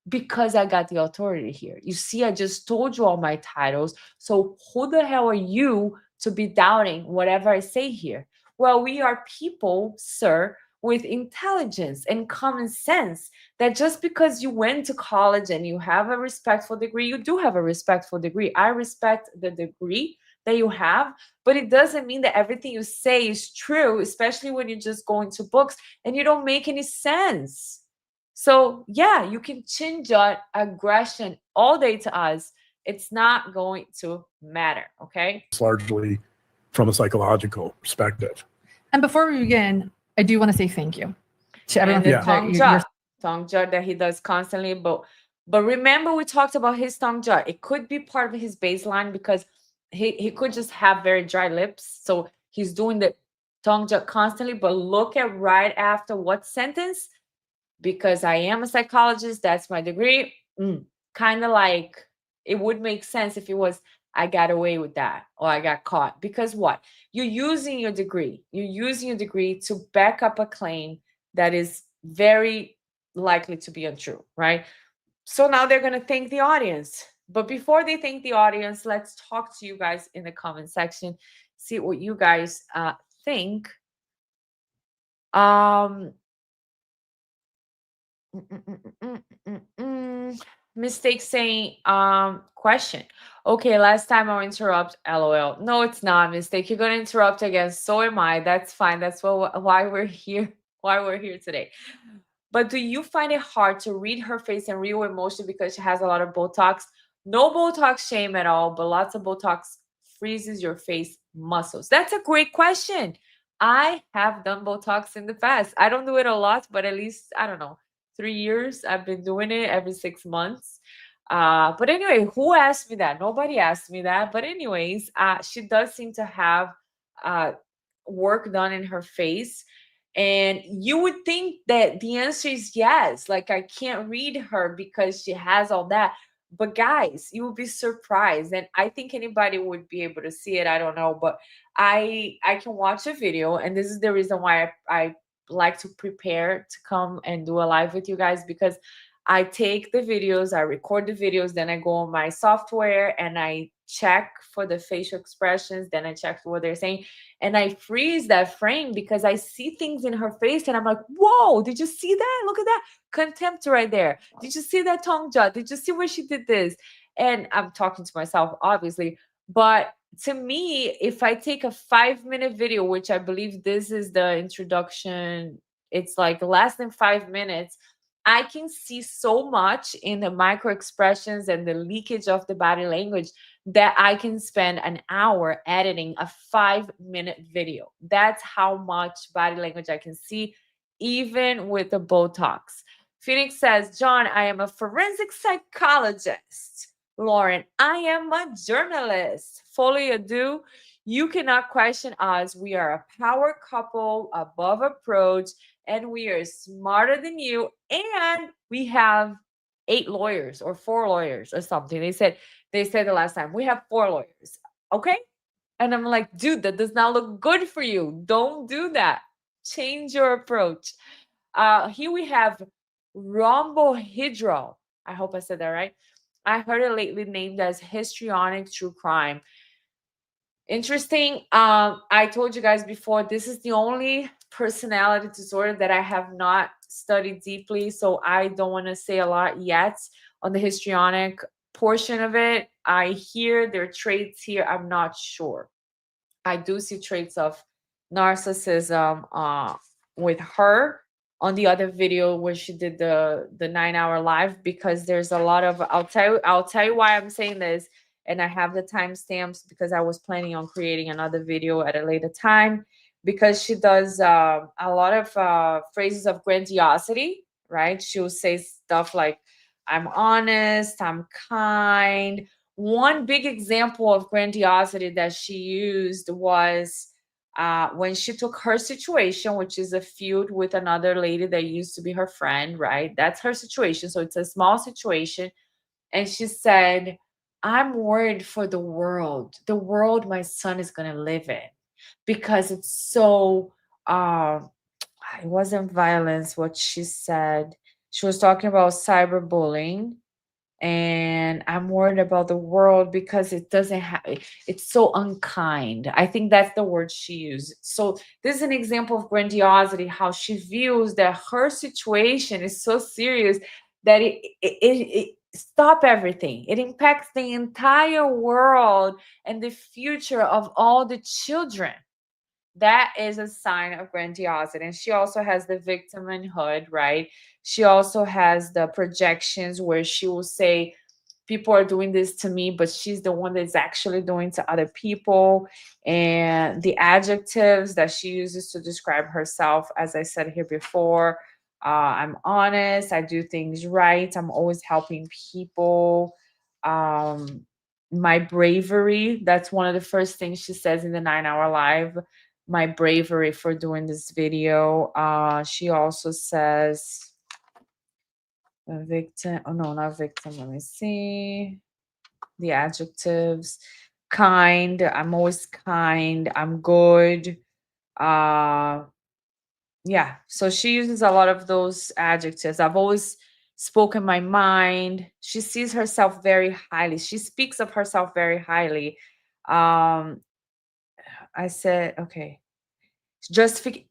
because I got the authority here. You see, I just told you all my titles. So who the hell are you to be doubting whatever I say here? Well, we are people, sir, with intelligence and common sense, that just because you went to college and you have a respectful degree, you do have a respectful degree. I respect the degree that you have, but it doesn't mean that everything you say is true, especially when you just go into books and you don't make any sense. So yeah, you can chin jut aggression all day to us. It's not going to matter, okay? It's largely from a psychological perspective. And before we begin, I do want to say thank you to everyone. And the tongue jut that he does constantly. But remember, we talked about his tongue jut. It could be part of his baseline because he could just have very dry lips. So he's doing the tongue jut constantly. But look at right after what sentence? Because I am a psychologist, that's my degree. Kind of like it would make sense if it was, I got away with that or I got caught. Because what? You're using your degree. You're using your degree to back up a claim that is very likely to be untrue, right? So now they're going to thank the audience. But before they thank the audience, let's talk to you guys in the comment section. See what you guys think. Mistake saying question. Okay, last time I'll interrupt. LOL. No, it's not mistake. You're gonna interrupt again. So am I. That's fine. That's why we're here. Why we're here today. But do you find it hard to read her face and real emotion because she has a lot of Botox? No Botox shame at all, but lots of Botox freezes your face muscles. That's a great question. I have done Botox in the past. I don't do it a lot, but at least, I don't know, 3 years. I've been doing it every 6 months. But anyway, who asked me that? Nobody asked me that. But anyways, she does seem to have work done in her face. And you would think that the answer is yes. Like, I can't read her because she has all that. But guys, you will be surprised. And I think anybody would be able to see it. I don't know. But I can watch a video. And this is the reason why I like to prepare to come and do a live with you guys, because I take the videos, I record the videos, then I go on my software and I check for the facial expressions, then I check what they're saying, and I freeze that frame because I see things in her face and I'm like, whoa, did you see that? Look at that contempt right there. Did you see that tongue jut? Did you see where she did this? And I'm talking to myself, obviously, but to me, if I take a 5-minute video, which I believe this is the introduction, it's like less than 5 minutes, I can see so much in the micro expressions and the leakage of the body language that I can spend an hour editing a 5-minute video. That's how much body language I can see, even with the Botox. Phoenix says, John, I am a forensic psychologist. Lauren, I am a journalist. Folie à deux, you cannot question us. We are a power couple, above approach, and we are smarter than you. And we have 8 lawyers or 4 lawyers or something. They said the last time, we have 4 lawyers. Okay. And I'm like, dude, that does not look good for you. Don't do that. Change your approach. Here we have rhombohedral. I hope I said that right. I heard it lately named as histrionic true crime. Interesting. I told you guys before, this is the only personality disorder that I have not studied deeply, so I don't want to say a lot yet on the histrionic portion of it. I hear their traits here. I'm not sure. I do see traits of narcissism with her on the other video where she did the 9-hour live, because there's a lot of, I'll tell you why I'm saying this, and I have the timestamps because I was planning on creating another video at a later time, because she does a lot of phrases of grandiosity, right? She'll say stuff like, I'm honest, I'm kind. One big example of grandiosity that she used was when she took her situation, which is a feud with another lady that used to be her friend, right? That's her situation. So it's a small situation. And she said, I'm worried for the world my son is going to live in, because it's so, it wasn't violence, what she said. She was talking about cyberbullying. And I'm worried about the world because it doesn't have, it's so unkind. I think that's the word she used. So this is an example of grandiosity, how she views that her situation is so serious that it stop everything. It impacts the entire world and the future of all the children. That is a sign of grandiosity. And she also has the victimhood, right? She also has the projections where she will say, people are doing this to me, but she's the one that's actually doing to other people. And the adjectives that she uses to describe herself, as I said here before, I'm honest, I do things right, I'm always helping people. My bravery, that's one of the first things she says in the 9-hour live, my bravery for doing this video. She also says, a victim, oh no, not victim, let me see the adjectives. Kind, I'm always kind, I'm good. Yeah, so she uses a lot of those adjectives. I've always spoken my mind. She sees herself very highly. She speaks of herself very highly. I said, okay.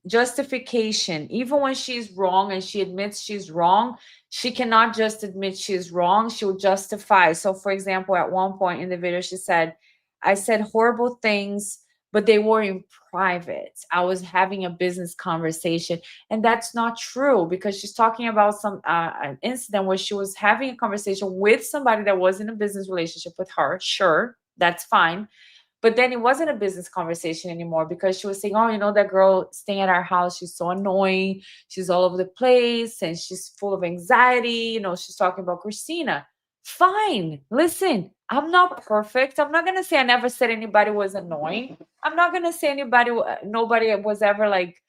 Justification. Even when she's wrong and she admits she's wrong, she cannot just admit she's wrong. She'll justify. So, for example, at one point in the video, she said, I said horrible things, but they were in private. I was having a business conversation. And that's not true, because she's talking about some an incident where she was having a conversation with somebody that was in a business relationship with her. Sure, that's fine. But then it wasn't a business conversation anymore, because she was saying, oh, you know, that girl staying at our house, she's so annoying. She's all over the place and she's full of anxiety. You know, she's talking about Christina. Fine. Listen, I'm not perfect. I'm not going to say I never said anybody was annoying. I'm not going to say nobody was ever like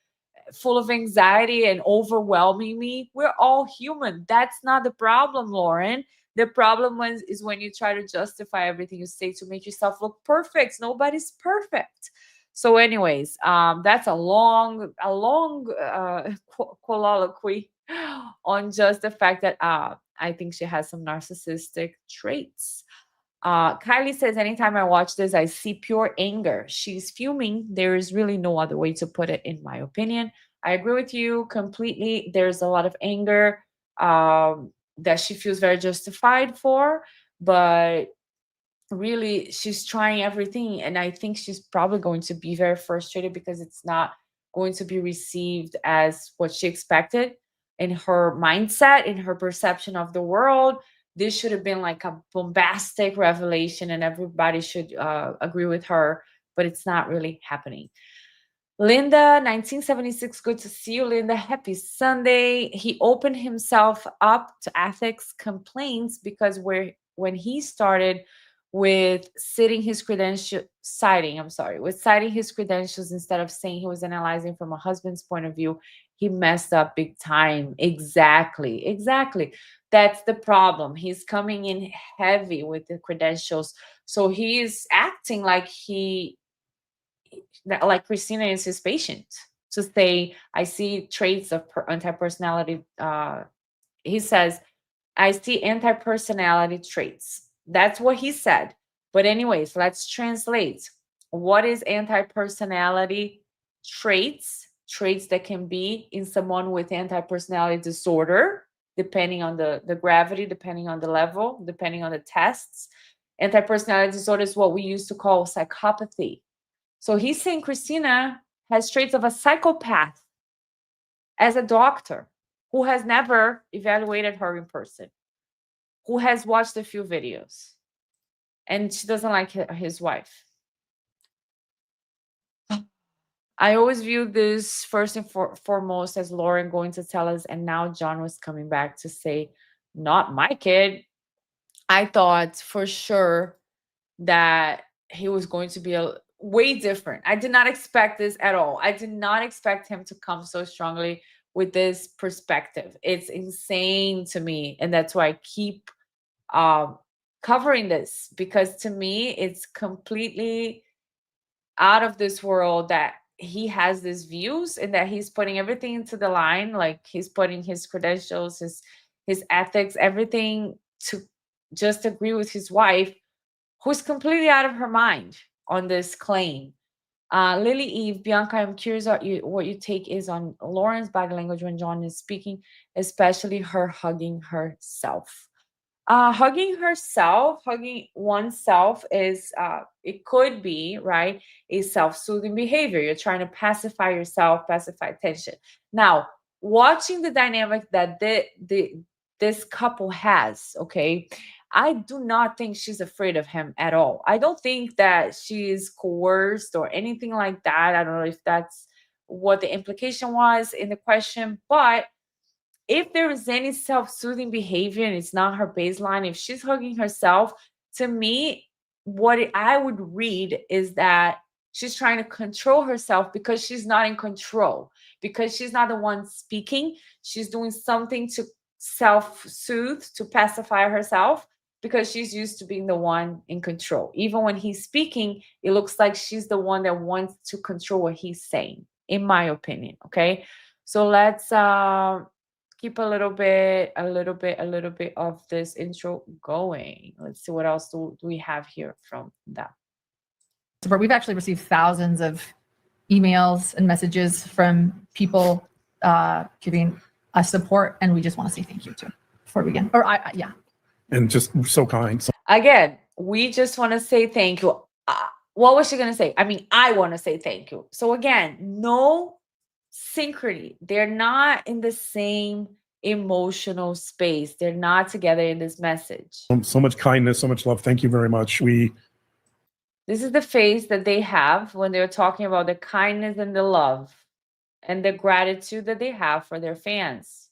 full of anxiety and overwhelming me. We're all human. That's not the problem, Lauren. The problem is when you try to justify everything you say to make yourself look perfect. Nobody's perfect. So anyways, that's a long colloquy on just the fact that I think she has some narcissistic traits. Kylie says, anytime I watch this, I see pure anger. She's fuming. There is really no other way to put it, in my opinion. I agree with you completely. There's a lot of anger that she feels very justified for, but really she's trying everything. And I think she's probably going to be very frustrated because it's not going to be received as what she expected in her mindset, in her perception of the world. This should have been like a bombastic revelation and everybody should agree with her, but it's not really happening. Linda, 1976, good to see you, Linda. Happy Sunday. He opened himself up to ethics complaints because when he started with citing his credentials instead of saying he was analyzing from a husband's point of view, he messed up big time. Exactly. That's the problem. He's coming in heavy with the credentials. So he's acting like Christina is his patient, to say, I see traits of anti-personality. He says, I see anti-personality traits. That's what he said. But anyways, let's translate. What is anti-personality traits? Traits that can be in someone with anti-personality disorder, depending on the gravity, depending on the level, depending on the tests. Anti-personality disorder is what we used to call psychopathy. So he's saying Christina has traits of a psychopath as a doctor who has never evaluated her in person, who has watched a few videos, and she doesn't like his wife. I always view this first and foremost as Lauren going to tell us, and now John was coming back to say, not my kid. I thought for sure that he was going to be way different. I did not expect this at all. I did not expect him to come so strongly with this perspective. It's insane to me. And that's why I keep covering this, because to me, it's completely out of this world that he has these views and that he's putting everything into the line. Like he's putting his credentials, his ethics, everything to just agree with his wife, who's completely out of her mind on this claim. Lily Eve, Bianca, I'm curious what your take is on Lauren's body language when John is speaking, especially her hugging herself. Hugging oneself is, it could be, right, a self-soothing behavior. You're trying to pacify yourself, pacify tension. Now, watching the dynamic that this couple has, okay, I do not think she's afraid of him at all. I don't think that she's coerced or anything like that. I don't know if that's what the implication was in the question, but if there is any self-soothing behavior and it's not her baseline, if she's hugging herself, to me, what I would read is that she's trying to control herself because she's not in control, because she's not the one speaking. She's doing something to self-soothe, to pacify herself, because she's used to being the one in control. Even when he's speaking, it looks like she's the one that wants to control what he's saying, in my opinion. Okay, so let's keep a little bit of this intro going. Let's see what else do we have here from that. We've actually received thousands of emails and messages from people giving us support, and we just want to say thank you too before we begin. Yeah. And just so kind. Again, we just want to say thank you. What was she going to say? I mean, I want to say thank you. So again, no synchrony. They're not in the same emotional space. They're not together in this message. So much kindness, so much love. Thank you very much. This is the face that they have when they're talking about the kindness and the love and the gratitude that they have for their fans.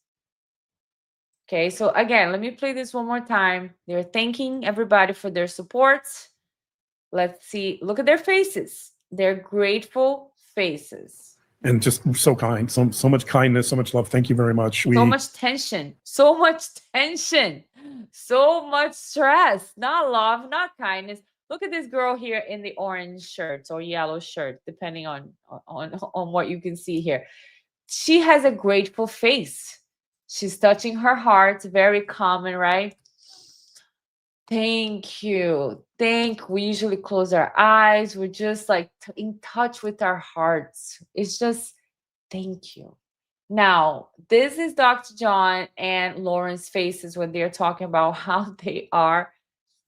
Okay, so again, let me play this one more time. They're thanking everybody for their support. Let's see. Look at their faces. They're grateful faces. And just so kind. So much kindness, so much love. Thank you very much. So much tension. So much tension. So much stress. Not love, not kindness. Look at this girl here in the orange shirt or yellow shirt, depending on what you can see here. She has a grateful face. She's touching her heart. Very common, right? Thank you. We usually close our eyes. We're just like in touch with our hearts. It's just thank you. Now, this is Dr. John and Lauren's faces when they're talking about how they are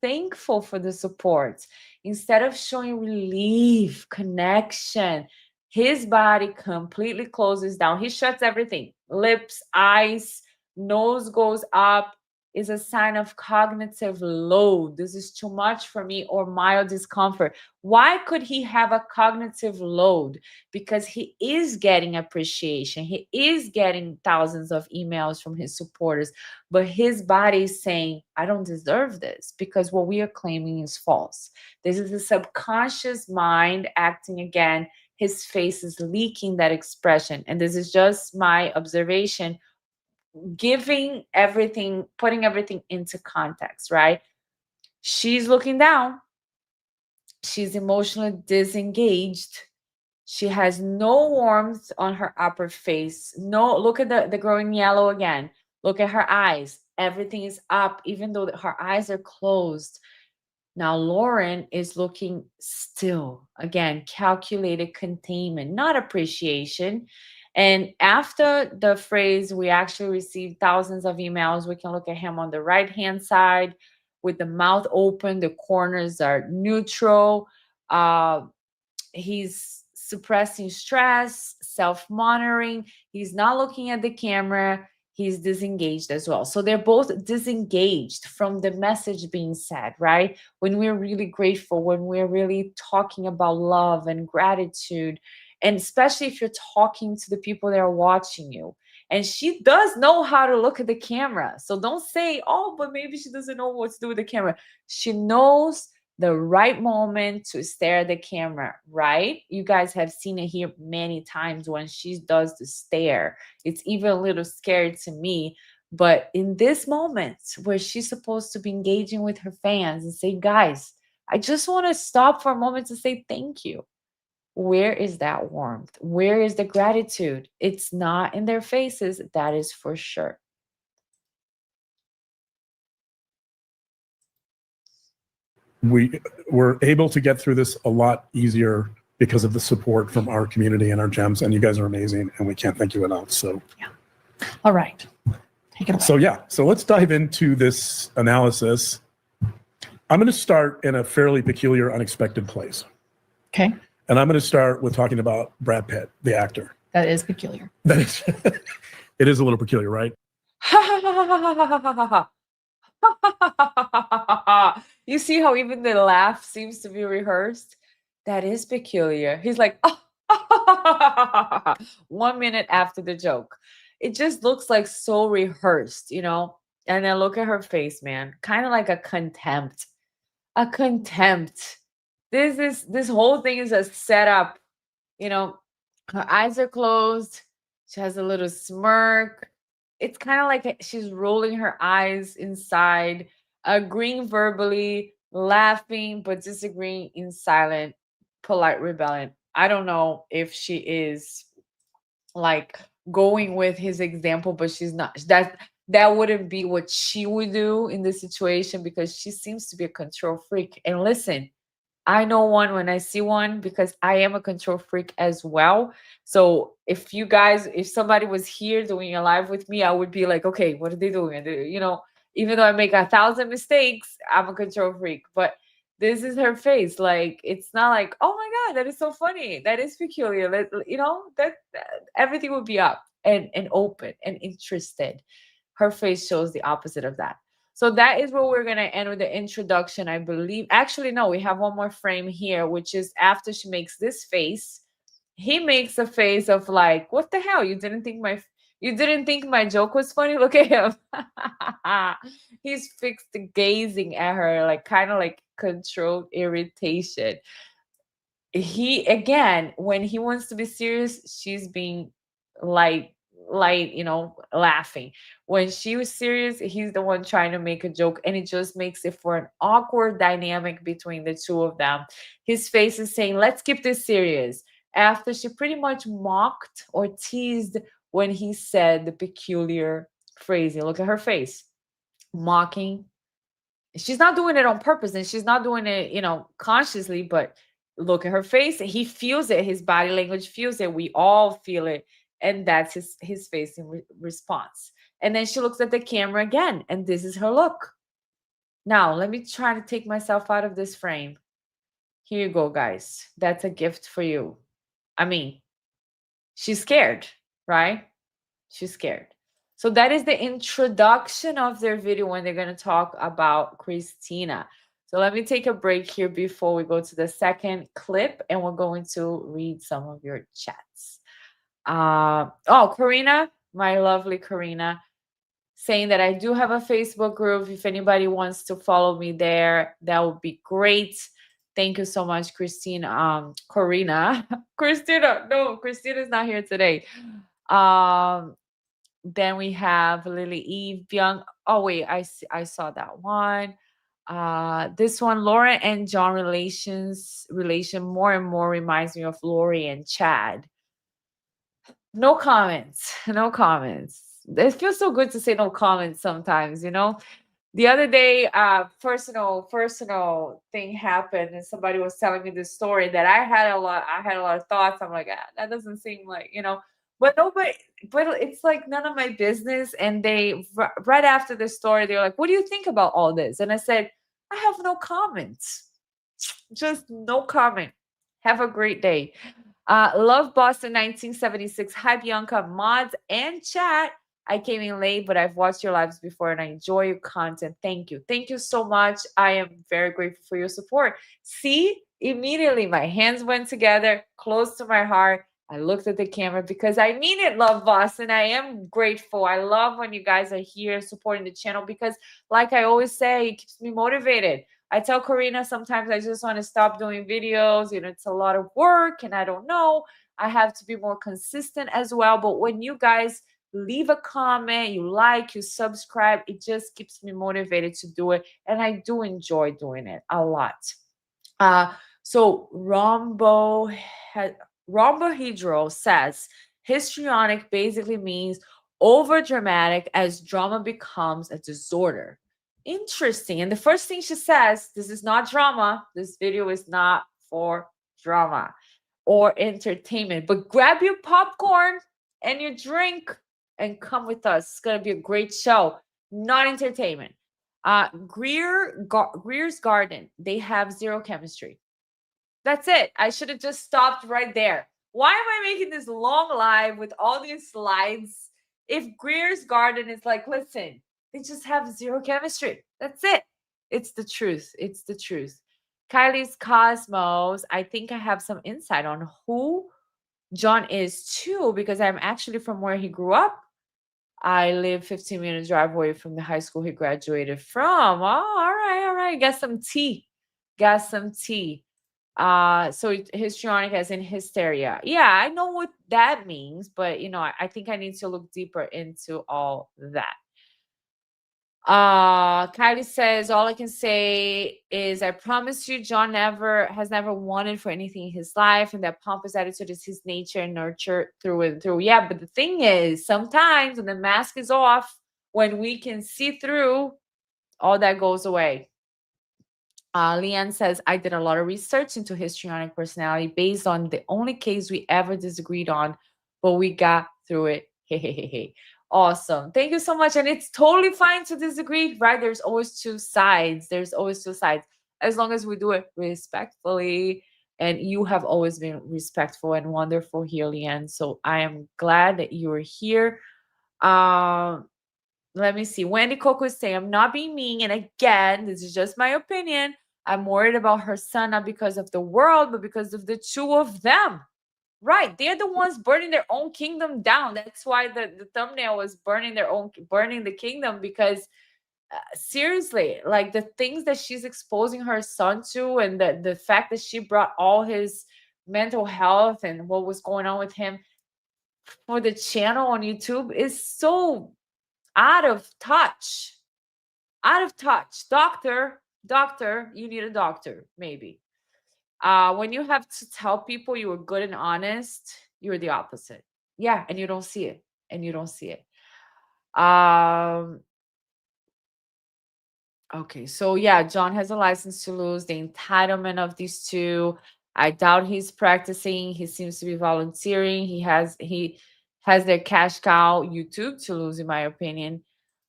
thankful for the support. Instead of showing relief, connection, his body completely closes down. He shuts everything. Lips, eyes, nose goes up, is a sign of cognitive load. This is too much for me, or mild discomfort. Why could he have a cognitive load? Because he is getting appreciation. He is getting thousands of emails from his supporters, but his body is saying, I don't deserve this, because what we are claiming is false. This is the subconscious mind acting again. His face is leaking that expression. And this is just my observation, putting everything into context, right? She's looking down. She's emotionally disengaged. She has no warmth on her upper face. No, look at the growing yellow again. Look at her eyes. Everything is up, even though her eyes are closed. Now, Lauren is looking still. Again, calculated containment, not appreciation. And after the phrase, we actually received thousands of emails. We can look at him on the right-hand side with the mouth open. The corners are neutral. He's suppressing stress, self-monitoring. He's not looking at the camera. He's disengaged as well. So they're both disengaged from the message being said, right? When we're really grateful, when we're really talking about love and gratitude, and especially if you're talking to the people that are watching you. And she does know how to look at the camera. So don't say, oh, but maybe she doesn't know what to do with the camera. She knows the right moment to stare at the camera, right? You guys have seen it here many times when she does the stare. It's even a little scary to me. But in this moment where she's supposed to be engaging with her fans and say, guys, I just want to stop for a moment to say thank you. Where is that warmth? Where is the gratitude? It's not in their faces, that is for sure. We were able to get through this a lot easier because of the support from our community and our gems, and you guys are amazing, and we can't thank you enough. So yeah. All right, take it away. So yeah, so let's dive into this analysis. I'm going to start in a fairly peculiar, unexpected place. Okay. And I'm going to start with talking about Brad Pitt, the actor. That is peculiar. That is, it is a little peculiar, right? You see how even the laugh seems to be rehearsed? That is peculiar. He's like, 1 minute after the joke. It just looks like so rehearsed, you know? And then look at her face, man. Kind of like a contempt. A contempt. This whole thing is a setup. You know, her eyes are closed. She has a little smirk. It's kind of like she's rolling her eyes inside, agreeing verbally, laughing, but disagreeing in silent, polite rebellion. I don't know if she is like going with his example, but she's not. That wouldn't be what she would do in this situation, because she seems to be a control freak. And listen, I know one when I see one, because I am a control freak as well. So if somebody was here doing a live with me, I would be like, okay, what are they doing? You know, even though I make 1,000 mistakes, I'm a control freak. But this is her face. Like, it's not like, oh my God, that is so funny. That is peculiar. You know, that everything would be up and open and interested. Her face shows the opposite of that. So that is where we're going to end with the introduction, I believe. Actually, no, we have one more frame here, which is after she makes this face. He makes a face of like, what the hell? You didn't think my joke was funny? Look at him. He's fixed gazing at her, like kind of like controlled irritation. Again, when he wants to be serious, she's being light, you know, laughing. When she was serious, he's the one trying to make a joke, and it just makes it for an awkward dynamic between the two of them. His face is saying, let's keep this serious, after she pretty much mocked or teased when he said the peculiar phrasing. Look at her face. Mocking. She's not doing it on purpose, and she's not doing it, you know, consciously, but look at her face. He feels it. His body language feels it. We all feel it. And that's his face in response. And then she looks at the camera again, and this is her look. Now, let me try to take myself out of this frame. Here you go, guys. That's a gift for you. I mean, she's scared, right? She's scared. So that is the introduction of their video when they're going to talk about Christina. So let me take a break here before we go to the second clip, and we're going to read some of your chats. Oh, Karina, my lovely Karina, saying that I do have a Facebook group. If anybody wants to follow me there, that would be great. Thank you so much, Christina. Karina. Christina, no, Christina's not here today. Then we have Lily Eve, Bianca. Oh wait, I saw that one. This one, Laura and John relation more and more reminds me of Lori and Chad. No comments. No comments. It feels so good to say no comments sometimes, you know. The other day, personal thing happened, and somebody was telling me this story that I had a lot of thoughts. I'm like, that doesn't seem like, you know, but nobody, but it's like none of my business. And they, right after the story, they're like, what do you think about all this? And I said, I have no comments. Just no comment. Have a great day. Love Boston 1976. Hi, Bianca, mods, and chat. I came in late, but I've watched your lives before and I enjoy your content. Thank you. Thank you so much. I am very grateful for your support. See, immediately my hands went together, close to my heart. I looked at the camera because I mean it, Love Boston. I am grateful. I love when you guys are here supporting the channel because, like I always say, it keeps me motivated. I tell Karina sometimes I just want to stop doing videos. You know, it's a lot of work and I don't know. I have to be more consistent as well. But when you guys leave a comment, you like, you subscribe, it just keeps me motivated to do it. And I do enjoy doing it a lot. So Rhombohedral says histrionic basically means over dramatic as drama becomes a disorder. Interesting. And the first thing she says, this is not drama. This video is not for drama or entertainment, but grab your popcorn and your drink and come with us. It's going to be a great show, not entertainment. Greer's Garden, they have zero chemistry. That's it. I should have just stopped right there. Why am I making this long live with all these slides? If Greer's Garden is like, listen, they just have zero chemistry. That's it. It's the truth. It's the truth. Kylie's Cosmos, I think I have some insight on who John is too, because I'm actually from where he grew up. I live 15-minute drive away from the high school he graduated from. Oh, all right. Got some tea. So histrionic as in hysteria. Yeah, I know what that means, but you know, I think I need to look deeper into all that. Kylie says, all I can say is I promise you, John has never wanted for anything in his life, and that pompous attitude is his nature and nurture through and through. Yeah, but the thing is, sometimes when the mask is off, when we can see through, all that goes away. Leanne says, I did a lot of research into histrionic personality based on the only case we ever disagreed on, but we got through it. Hey. Awesome. Thank you so much. And it's totally fine to disagree, right? There's always two sides. As long as we do it respectfully. And you have always been respectful and wonderful here, Leanne. So I am glad that you are here. Let me see. Wendy Coco is saying, I'm not being mean. And again, this is just my opinion. I'm worried about her son, not because of the world, but because of the two of them. Right. They're the ones burning their own kingdom down. That's why the thumbnail was burning the kingdom, because seriously, like the things that she's exposing her son to, and the fact that she brought all his mental health and what was going on with him for the channel on YouTube is so out of touch. Doctor, you need a doctor, maybe. When you have to tell people you were good and honest, you're the opposite. Yeah, and you don't see it. Okay, so yeah, John has a license to lose. The entitlement of these two. I doubt he's practicing. He seems to be volunteering. He has their cash cow YouTube to lose, in my opinion.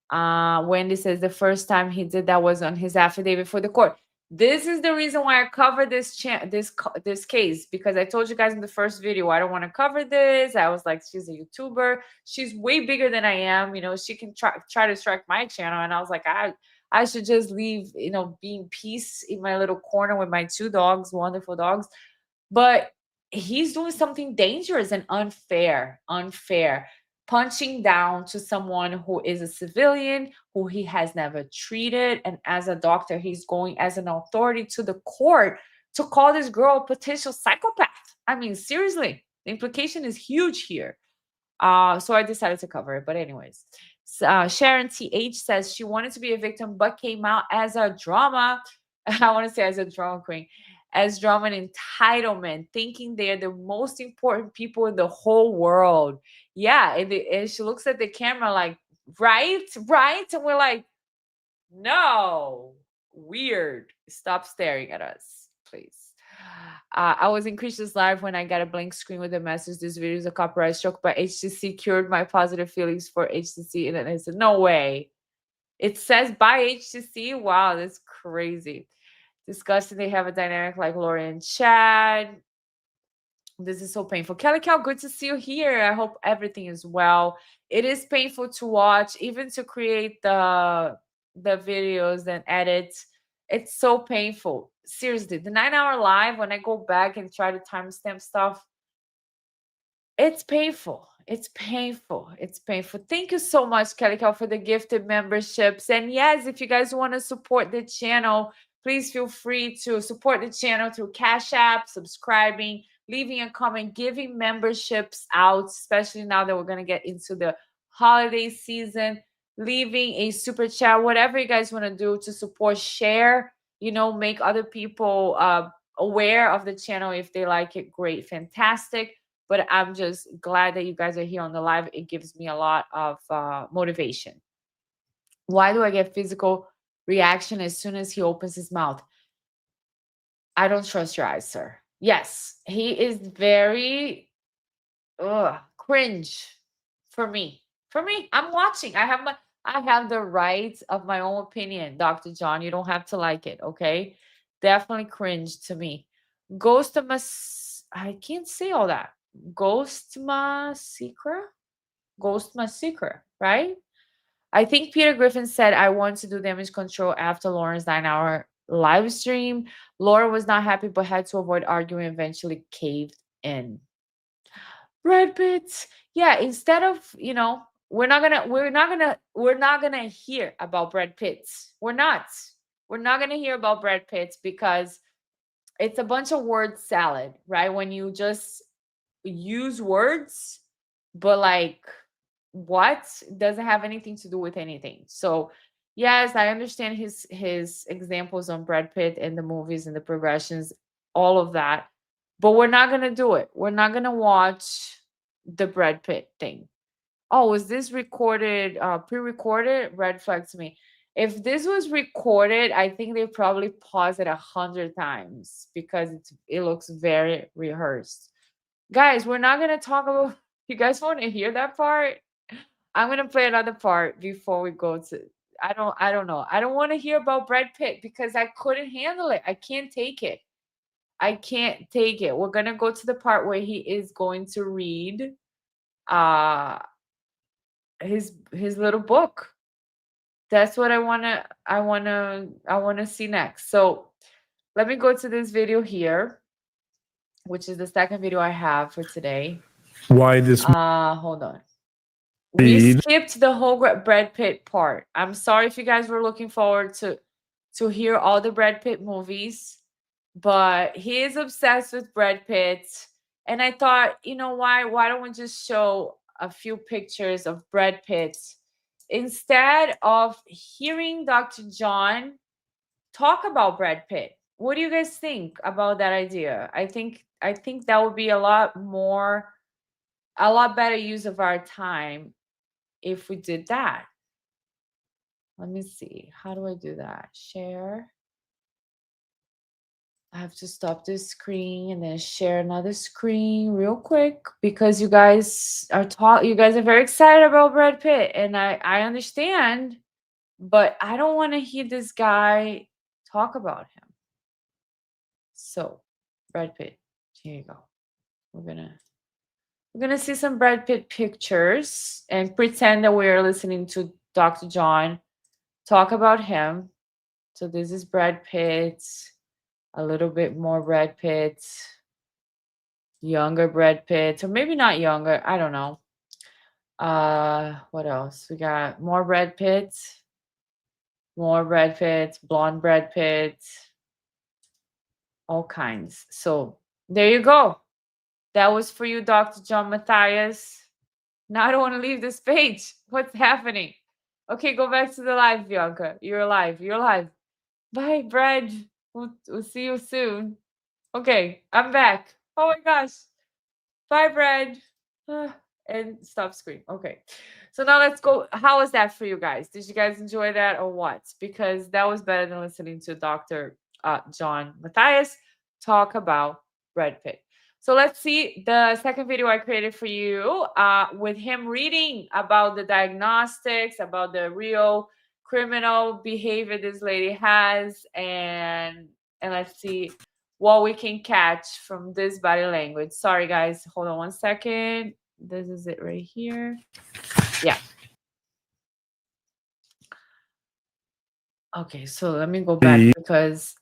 Wendy says the first time he did that was on his affidavit for the court. This is the reason why I covered this case, because I told you guys in the first video I don't want to cover this. I was like, she's a YouTuber. She's way bigger than I am. You know, she can try to strike my channel, and I was like, I should just leave, you know, be in peace in my little corner with my two dogs, wonderful dogs. But he's doing something dangerous and unfair, punching down to someone who is a civilian, who he has never treated. And as a doctor, he's going as an authority to the court to call this girl a potential psychopath. I mean, seriously, the implication is huge here. So I decided to cover it. But anyways, Sharon TH says she wanted to be a victim, but came out as a drama. I want to say as a drama queen, as drama and entitlement, thinking they're the most important people in the whole world. Yeah, and she looks at the camera like, right? And we're like, no, weird. Stop staring at us, please. I was in Christian's live when I got a blank screen with a message. This video is a copyright struck by HTC, cured my positive feelings for HTC. And then I said, no way. It says by HTC. Wow, that's crazy. Disgusting. They have a dynamic like Lori and Chad. This is so painful. Kelly Cal, good to see you here. I hope everything is well. It is painful to watch, even to create the videos and edit. It's so painful. Seriously, the 9-hour live, when I go back and try to timestamp stuff, it's painful. It's painful. It's painful. Thank you so much, Kelly Cal, for the gifted memberships. And yes, if you guys want to support the channel, please feel free to support the channel through Cash App, subscribing, leaving a comment, giving memberships out, especially now that we're going to get into the holiday season, leaving a super chat, whatever you guys want to do to support, share, you know, make other people aware of the channel. If they like it, great, fantastic. But I'm just glad that you guys are here on the live. It gives me a lot of motivation. Why do I get physical reaction as soon as he opens his mouth? I don't trust your eyes, sir. Yes, he is very cringe for me. For me, I'm watching. I have the right of my own opinion, Dr. John. You don't have to like it, okay? Definitely cringe to me. Ghost of I can't say all that. Ghost my secret, right? I think Peter Griffin said, I want to do damage control after Lauren's 9-hour live stream. Lauren was not happy, but had to avoid arguing, eventually caved in. Brad Pitt. Yeah, instead of, you know, we're not gonna hear about Brad Pitt. We're not gonna hear about Brad Pitt because it's a bunch of word salad, right? When you just use words, but like what doesn't have anything to do with anything. So yes, I understand his examples on Brad Pitt and the movies and the progressions, all of that, but we're not gonna do it. We're not gonna watch the Brad Pitt thing. Oh, was this recorded, pre-recorded? Red flag to me. If this was recorded, I think they probably paused it 100 times because it looks very rehearsed. Guys, we're not gonna talk about. You guys want to hear that part? I'm gonna play another part before we go to. I don't know. I don't want to hear about Brad Pitt because I couldn't handle it. I can't take it. I can't take it. We're gonna go to the part where he is going to read his little book. That's what I wanna see next. So let me go to this video here, which is the second video I have for today. Why this? Hold on. We skipped the whole Brad Pitt part. I'm sorry if you guys were looking forward to hear all the Brad Pitt movies, but he is obsessed with Brad Pitt. And I thought, you know, why don't we just show a few pictures of Brad Pitt instead of hearing Dr. John talk about Brad Pitt? What do you guys think about that idea? I think that would be a lot better use of our time if we did that. Let me see. How do I do that? Share. I have to stop this screen and then share another screen real quick because you guys are very excited about Brad Pitt, and I understand, but I don't want to hear this guy talk about him. So, Brad Pitt, here you go. We're gonna see some Brad Pitt pictures and pretend that we're listening to Dr. John talk about him. So this is Brad Pitt, a little bit more Brad Pitt, younger Brad Pitt, or maybe not younger, I don't know. What else? We got more Brad Pitt, blonde Brad Pitt, all kinds. So there you go. That was for you, Dr. John Mathias. Now I don't want to leave this page. What's happening? Okay, go back to the live, Bianca. You're alive. Bye, Brad. We'll see you soon. Okay, I'm back. Oh my gosh. Bye, Brad. And stop screen. Okay. So now let's go. How was that for you guys? Did you guys enjoy that or what? Because that was better than listening to Dr. John Mathias talk about Brad Pitt. So let's see the second video I created for you with him reading about the diagnostics, about the real criminal behavior this lady has, and let's see what we can catch from this body language. Sorry, guys. Hold on one second. This is it right here. Yeah. Okay, so let me go back because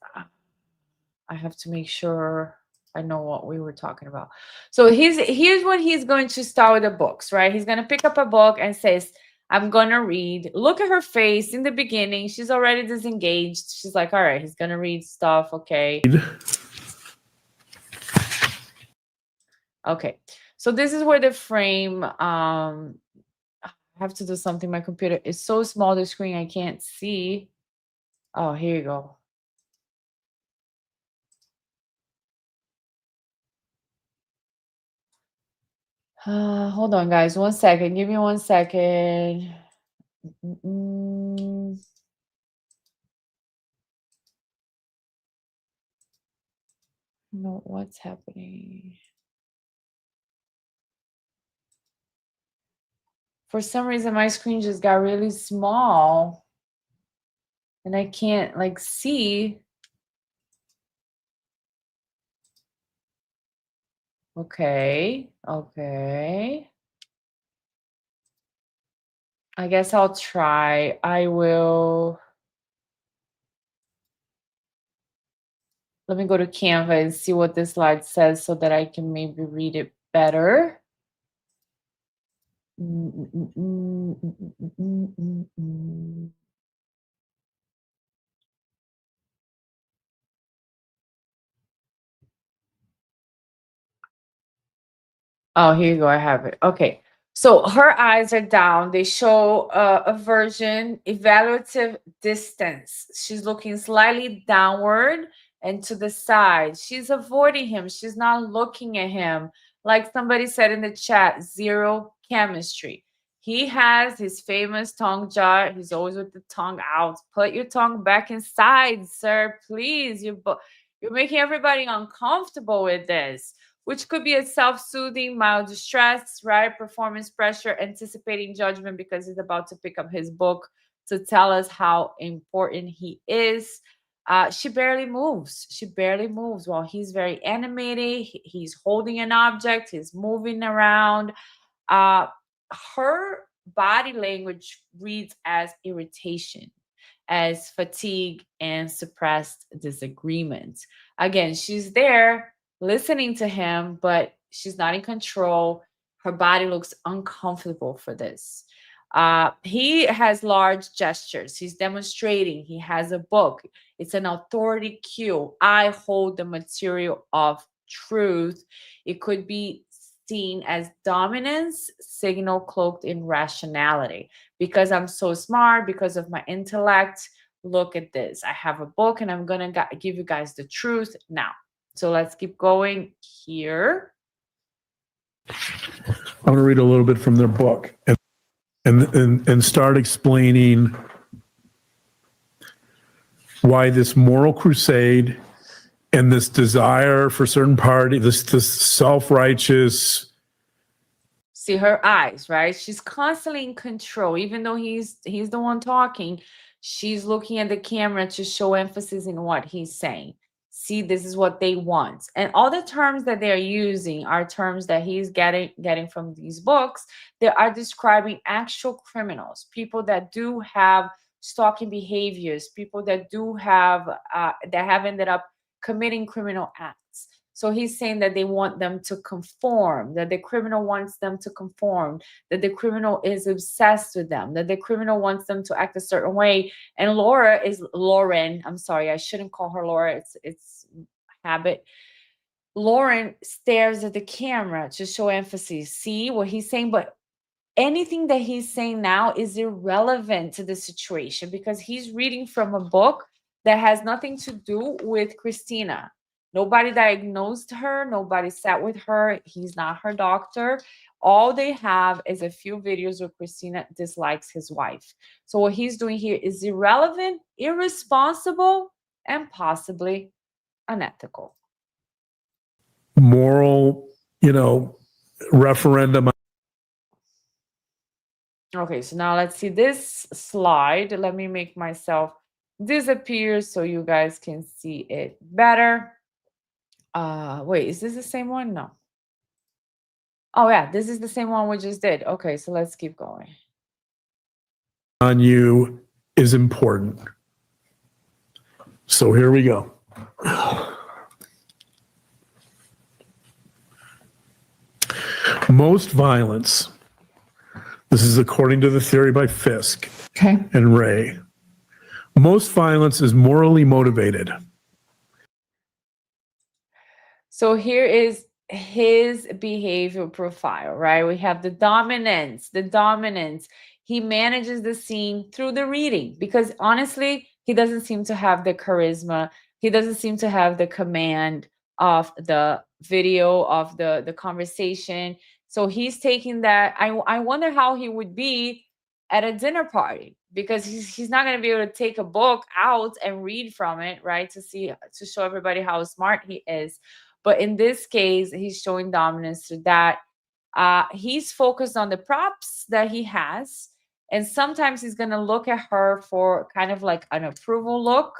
I have to make sure I know what we were talking about. So here's what he's going to start with the books, right? He's going to pick up a book and says, I'm going to read. Look at her face in the beginning. She's already disengaged. She's like, all right, he's going to read stuff. Okay. Okay. So this is where the frame, I have to do something. My computer is so small, the screen, I can't see. Oh, here you go. Hold on, guys. 1 second. Give me 1 second. No, what's happening? For some reason, my screen just got really small. And I can't, like, see. Okay. Okay. I guess I'll try. I will. Let me go to Canva and see what this slide says so that I can maybe read it better. Oh, here you go. I have it. Okay. So her eyes are down. They show aversion, evaluative distance. She's looking slightly downward and to the side. She's avoiding him. She's not looking at him. Like somebody said in the chat, zero chemistry. He has his famous tongue jar. He's always with the tongue out. Put your tongue back inside, sir. Please. You're making everybody uncomfortable with this, which could be a self-soothing, mild distress, right? Performance pressure, anticipating judgment because he's about to pick up his book to tell us how important he is. She barely moves. She barely moves while he's very animated. He's holding an object. He's moving around. Her body language reads as irritation, as fatigue, and suppressed disagreement. Again, she's there listening to him, but she's not in control. Her body looks uncomfortable for this. He has large gestures. He's demonstrating. He has a book. It's an authority cue. I hold the material of truth. It could be seen as dominance, signal cloaked in rationality. Because I'm so smart, because of my intellect, look at this. I have a book and I'm going to give you guys the truth now. So let's keep going here. I'm going to read a little bit from their book and start explaining why this moral crusade and this desire for certain party, this self-righteous. See her eyes, right? She's constantly in control. Even though he's the one talking, she's looking at the camera to show emphasis in what he's saying. See, this is what they want. And all the terms that they're using are terms that he's getting from these books. They are describing actual criminals, people that do have stalking behaviors, people that do have that have ended up committing criminal acts. So he's saying that they want them to conform, that the criminal wants them to conform, that the criminal is obsessed with them, that the criminal wants them to act a certain way. And Lauren, I'm sorry, I shouldn't call her Laura, it's habit. Lauren stares at the camera to show emphasis. See what he's saying? But anything that he's saying now is irrelevant to the situation because he's reading from a book that has nothing to do with Christina. Nobody diagnosed her. Nobody sat with her. He's not her doctor. All they have is a few videos where Christina dislikes his wife. So what he's doing here is irrelevant, irresponsible, and possibly unethical. Moral, referendum. Okay, so now let's see this slide. Let me make myself disappear so you guys can see it better. Wait, is this the same one? No. Oh yeah, this is the same one we just did. Okay, so let's keep going. On you is important. So here we go. Most violence, this is according to the theory by Fisk and Ray, most violence is morally motivated. So here is his behavioral profile, right? We have the dominance. He manages the scene through the reading because honestly, he doesn't seem to have the charisma. He doesn't seem to have the command of the video, of the conversation. So he's taking that. I wonder how he would be at a dinner party because he's not going to be able to take a book out and read from it, right? To show everybody how smart he is. But in this case, he's showing dominance through that. He's focused on the props that he has. And sometimes he's going to look at her for kind of like an approval look,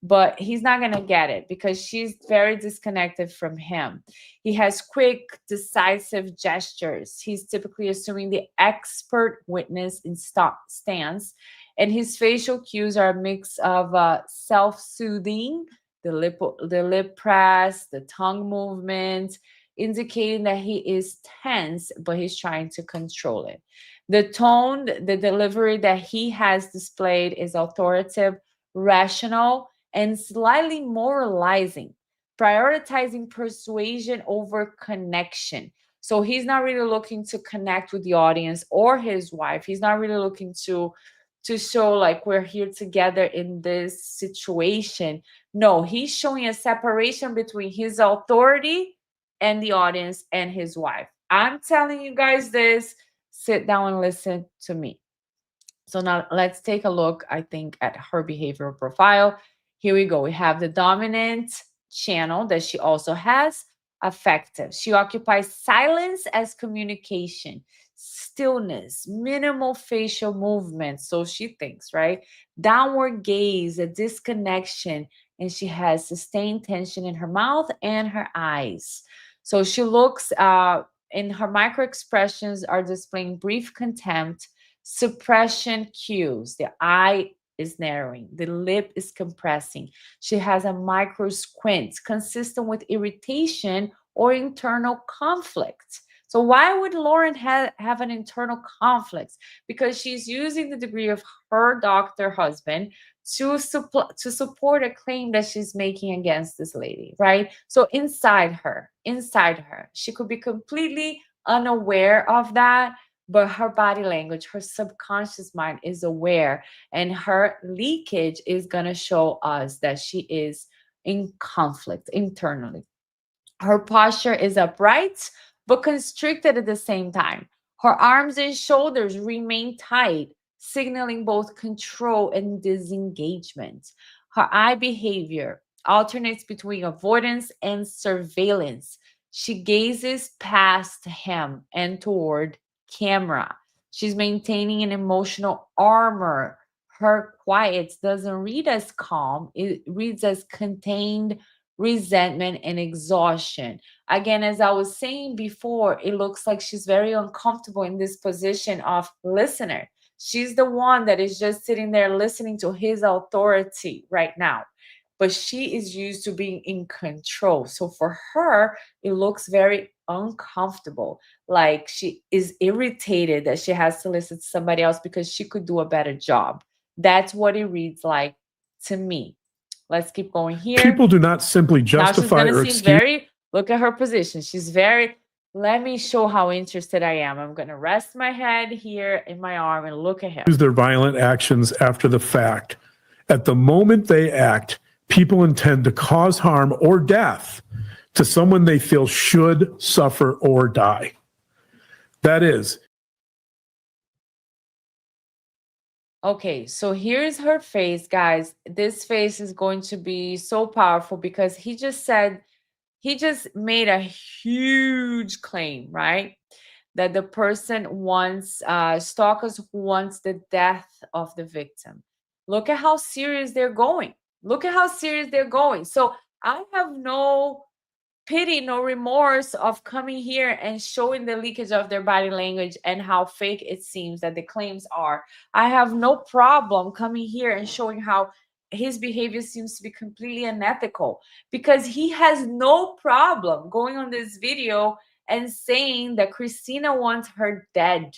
but he's not going to get it because she's very disconnected from him. He has quick, decisive gestures. He's typically assuming the expert witness in stance. And his facial cues are a mix of self-soothing, the lip press, the tongue movement, indicating that he is tense, but he's trying to control it. The tone, the delivery that he has displayed is authoritative, rational, and slightly moralizing, prioritizing persuasion over connection. So he's not really looking to connect with the audience or his wife. He's not really looking to show like we're here together in this situation. No, he's showing a separation between his authority and the audience and his wife. I'm telling you guys this, sit down and listen to me. So now let's take a look, I think, at her behavioral profile. Here we go. We have the dominant channel that she also has, affective. She occupies silence as communication, stillness, minimal facial movement. So she thinks, right? Downward gaze, a disconnection, and she has sustained tension in her mouth and her eyes. So she looks, in her micro expressions are displaying brief contempt, suppression cues. The eye is narrowing, the lip is compressing. She has a micro squint consistent with irritation or internal conflict. So why would Lauren have an internal conflict? Because she's using the degree of her doctor husband to support a claim that she's making against this lady, right? So inside her, she could be completely unaware of that, but her body language, her subconscious mind is aware, and her leakage is going to show us that she is in conflict internally. Her posture is upright, but constricted at the same time. Her arms and shoulders remain tight, signaling both control and disengagement. Her eye behavior alternates between avoidance and surveillance. She gazes past him and toward camera. She's maintaining an emotional armor. Her quiet doesn't read as calm, it reads as contained resentment and exhaustion. Again, as I was saying before, it looks like she's very uncomfortable in this position of listener. She's the one that is just sitting there listening to his authority right now. But she is used to being in control. So for her, it looks very uncomfortable. Like she is irritated that she has to listen to somebody else because she could do a better job. That's what it reads like to me. Let's keep going here. People do not simply justify or excuse. Look at her position. She's very, let me show how interested I am. I'm going to rest my head here in my arm and look at him. Use their violent actions after the fact. At the moment they act, people intend to cause harm or death to someone they feel should suffer or die. That is. Okay, so here's her face, guys. This face is going to be so powerful because he just made a huge claim, right? That the person wants, stalkers wants the death of the victim. Look at how serious they're going. Look at how serious they're going. So I have no pity, no remorse of coming here and showing the leakage of their body language and how fake it seems that the claims are. I have no problem coming here and showing how his behavior seems to be completely unethical, because he has no problem going on this video and saying that Christina wants her dead.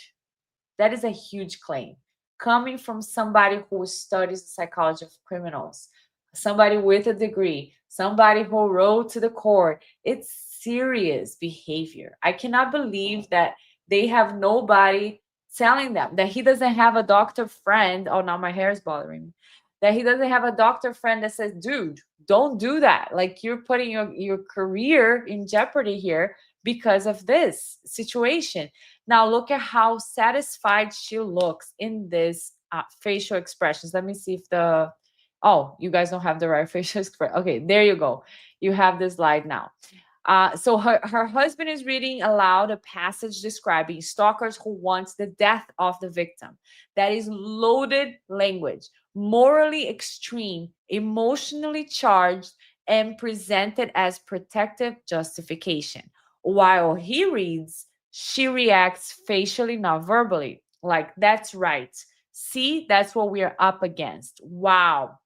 That is a huge claim coming from somebody who studies the psychology of criminals, somebody with a degree, somebody who wrote to the court. It's serious behavior. I cannot believe that they have nobody telling them, that he doesn't have a doctor friend. Oh, now my hair is bothering me. That he doesn't have a doctor friend that says, dude, don't do that. Like, you're putting your career in jeopardy here because of this situation. Now look at how satisfied she looks in this facial expressions. Let me see if oh, you guys don't have the right facial expression. Okay, there you go. You have this slide now. So her husband is reading aloud a passage describing stalkers who wants the death of the victim. That is loaded language, morally extreme, emotionally charged, and presented as protective justification. While he reads, she reacts facially, not verbally. Like, that's right. See, that's what we are up against. Wow.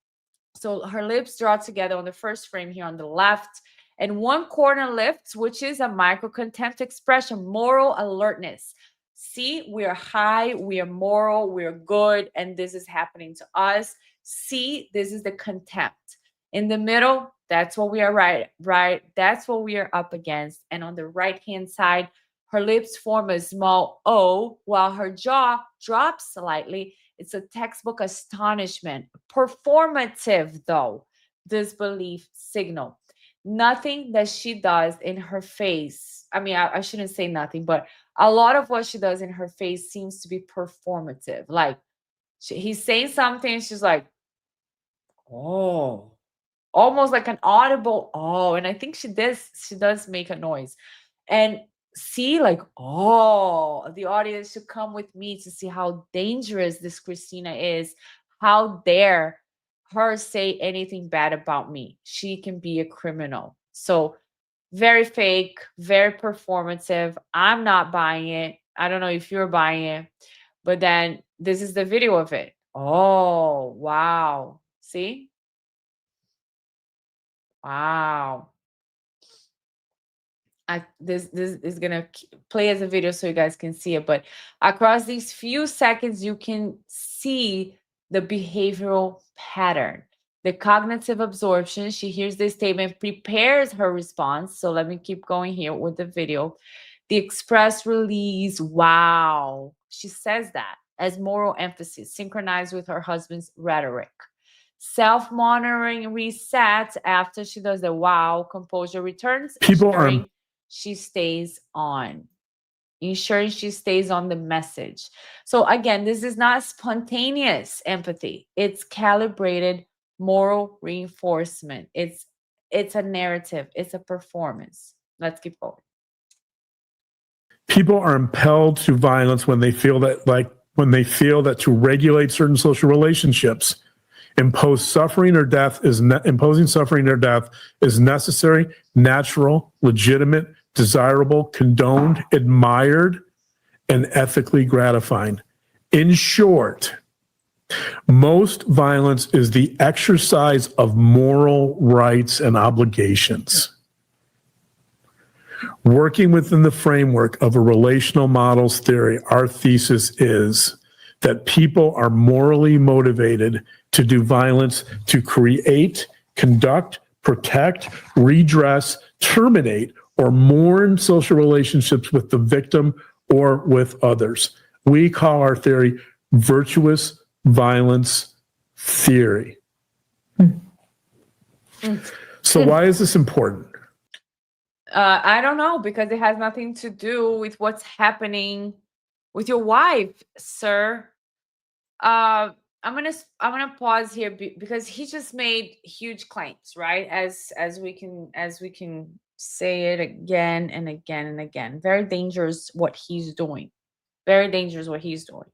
So her lips draw together on the first frame here on the left, and one corner lifts, which is a micro contempt expression, moral alertness. See, we are high, we are moral, we are good, and this is happening to us. See, this is the contempt. In the middle, that's what we are right. That's what we are up against. And on the right-hand side, her lips form a small O while her jaw drops slightly. It's a textbook astonishment. Performative, though, disbelief signal. Nothing that she does in her face, I mean, I shouldn't say nothing, but a lot of what she does in her face seems to be performative. Like, he's saying something, and she's like, oh, almost like an audible oh. And I think she does make a noise. And see, like, oh, the audience should come with me to see how dangerous this Christina is. How dare her say anything bad about me? She can be a criminal. So very fake, very performative. I'm not buying it. I don't know if you're buying it, but then this is the video of it. Oh, wow. See? Wow. This is gonna play as a video so you guys can see it, but across these few seconds you can see the behavioral pattern, the cognitive absorption. She hears this statement, prepares her response. So let me keep going here with the video. The express release, wow, she says that as moral emphasis, synchronized with her husband's rhetoric. Self-monitoring resets after she does the wow. Composure returns. She stays on, ensuring she stays on the message. So again, this is not spontaneous empathy. It's calibrated moral reinforcement. It's a narrative. It's a performance. Let's keep going. People are impelled to violence when they feel that to regulate certain social relationships, imposing suffering or death is necessary, natural, legitimate, desirable, condoned, admired, and ethically gratifying. In short, most violence is the exercise of moral rights and obligations. Working within the framework of a relational models theory, our thesis is that people are morally motivated to do violence to create, conduct, protect, redress, terminate, or mourn social relationships with the victim or with others. We call our theory virtuous violence theory. So why is this important? I don't know, because it has nothing to do with what's happening with your wife, sir. I'm gonna pause here because he just made huge claims, right? As we can say it again and again and again. Very dangerous what he's doing. Very dangerous what he's doing.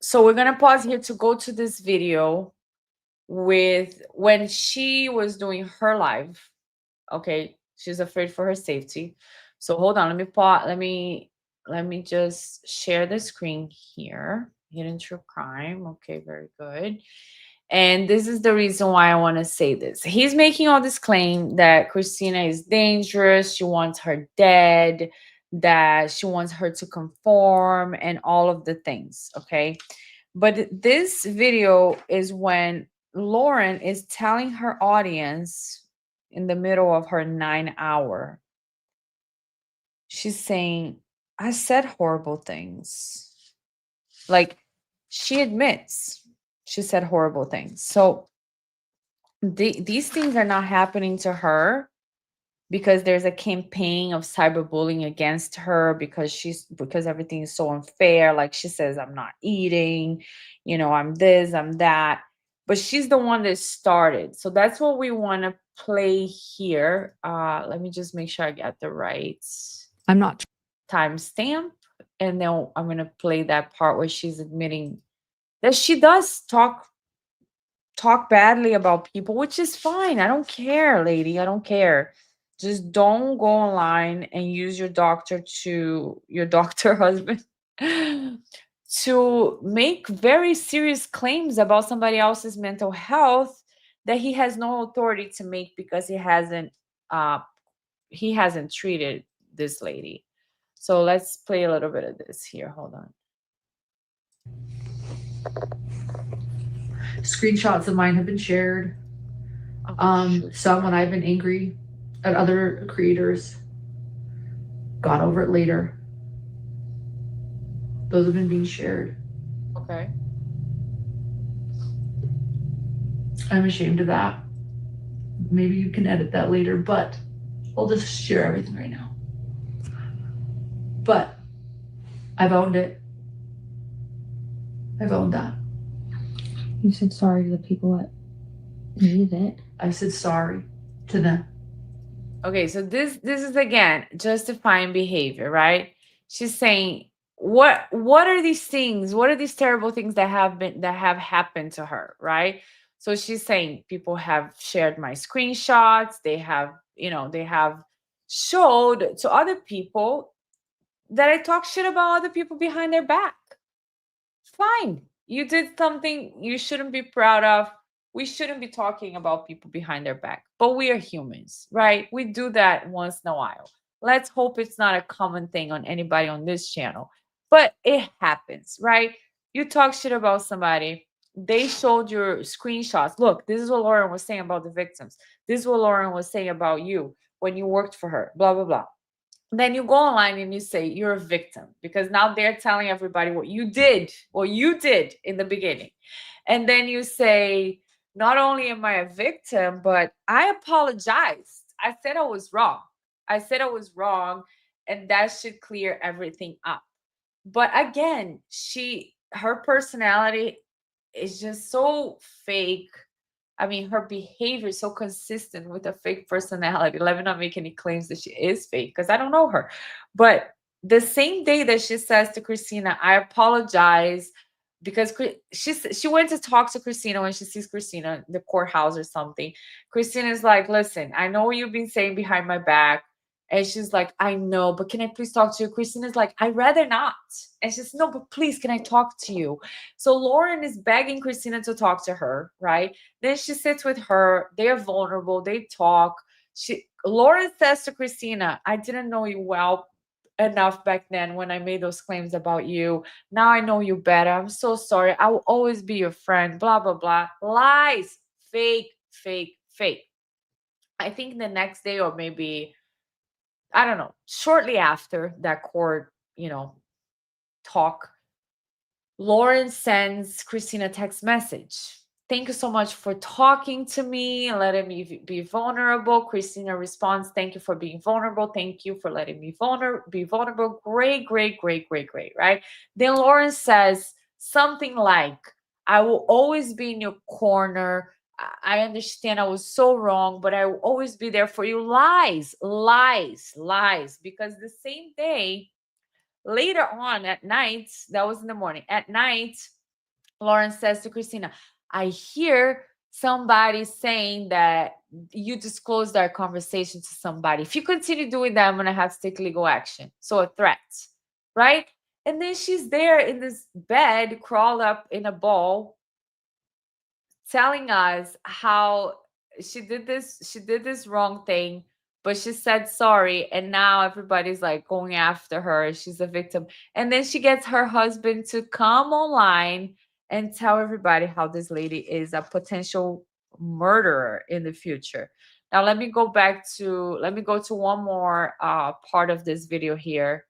So we're gonna pause here to go to this video with when she was doing her live. Okay, she's afraid for her safety. So hold on, let me pause. Let me just share the screen here. Hidden true crime. Okay, very good. And this is the reason why I want to say this. He's making all this claim that Christina is dangerous. She wants her dead, that she wants her to conform, and all of the things. Okay. But this video is when Lauren is telling her audience in the middle of her 9-hour, she's saying, I said horrible things. Like, she admits she said horrible things. So these things are not happening to her because there's a campaign of cyberbullying against her because everything is so unfair. Like, she says, I'm not eating, I'm this, I'm that. But she's the one that started. So that's what we want to play here. Let me just make sure I got the right timestamp. And then I'm going to play that part where she's admitting that she does talk badly about people, which is fine. I don't care, lady. I don't care. Just don't go online and use your doctor husband to make very serious claims about somebody else's mental health that he has no authority to make because he hasn't treated this lady. So let's play a little bit of this here. Hold on. Screenshots of mine have been shared. Some when I've been angry at other creators, got over it later. Those have been being shared. Okay. I'm ashamed of that. Maybe you can edit that later, but I'll just share everything right now. But I've owned it. I've owned that. You said sorry to the people that needed it. I said sorry to them. Okay, so this is again justifying behavior, right? She's saying, what are these things? What are these terrible things that have happened to her, right? So she's saying people have shared my screenshots. They have showed to other people that I talk shit about other people behind their back. Fine. You did something you shouldn't be proud of. We shouldn't be talking about people behind their back, but we are humans, right? We do that once in a while. Let's hope it's not a common thing on anybody on this channel, but it happens, right? You talk shit about somebody. They showed your screenshots. Look, this is what Lauren was saying about the victims. This is what Lauren was saying about you when you worked for her, blah, blah, blah. Then you go online and you say you're a victim because now they're telling everybody what you did in the beginning. And then you say, not only am I a victim, but I apologized. I said I was wrong. And that should clear everything up. But again, her personality is just so fake. I mean, her behavior is so consistent with a fake personality. Let me not make any claims that she is fake because I don't know her. But the same day that she says to Christina, I apologize, because she went to talk to Christina when she sees Christina in the courthouse or something. Christina's like, listen, I know what you've been saying behind my back. And she's like, I know, but can I please talk to you? Christina's like, I'd rather not. And she's, no, but please, can I talk to you? So Lauren is begging Christina to talk to her, right? Then she sits with her. They're vulnerable. They talk. Lauren says to Christina, I didn't know you well enough back then when I made those claims about you. Now I know you better. I'm so sorry. I will always be your friend. Blah, blah, blah. Lies. Fake, fake, fake. I think the next day, or maybe, I don't know, shortly after that court, talk, Lauren sends Christina a text message. Thank you so much for talking to me and letting me be vulnerable. Christina responds, thank you for being vulnerable. Thank you for letting me be vulnerable. Great, great, great, great, great, right? Then Lauren says something like, I will always be in your corner. I understand I was so wrong, but I will always be there for you. Lies, lies, lies. Because the same day, later on at night, that was in the morning, at night, Lauren says to Christina, I hear somebody saying that you disclosed our conversation to somebody. If you continue doing that, I'm going to have to take legal action. So a threat, right? And then she's there in this bed, crawled up in a ball, telling us how she did this wrong thing, but she said sorry, and now everybody's like going after her. She's a victim. And then she gets her husband to come online and tell everybody how this lady is a potential murderer in the future. Now let me go to one more part of this video here.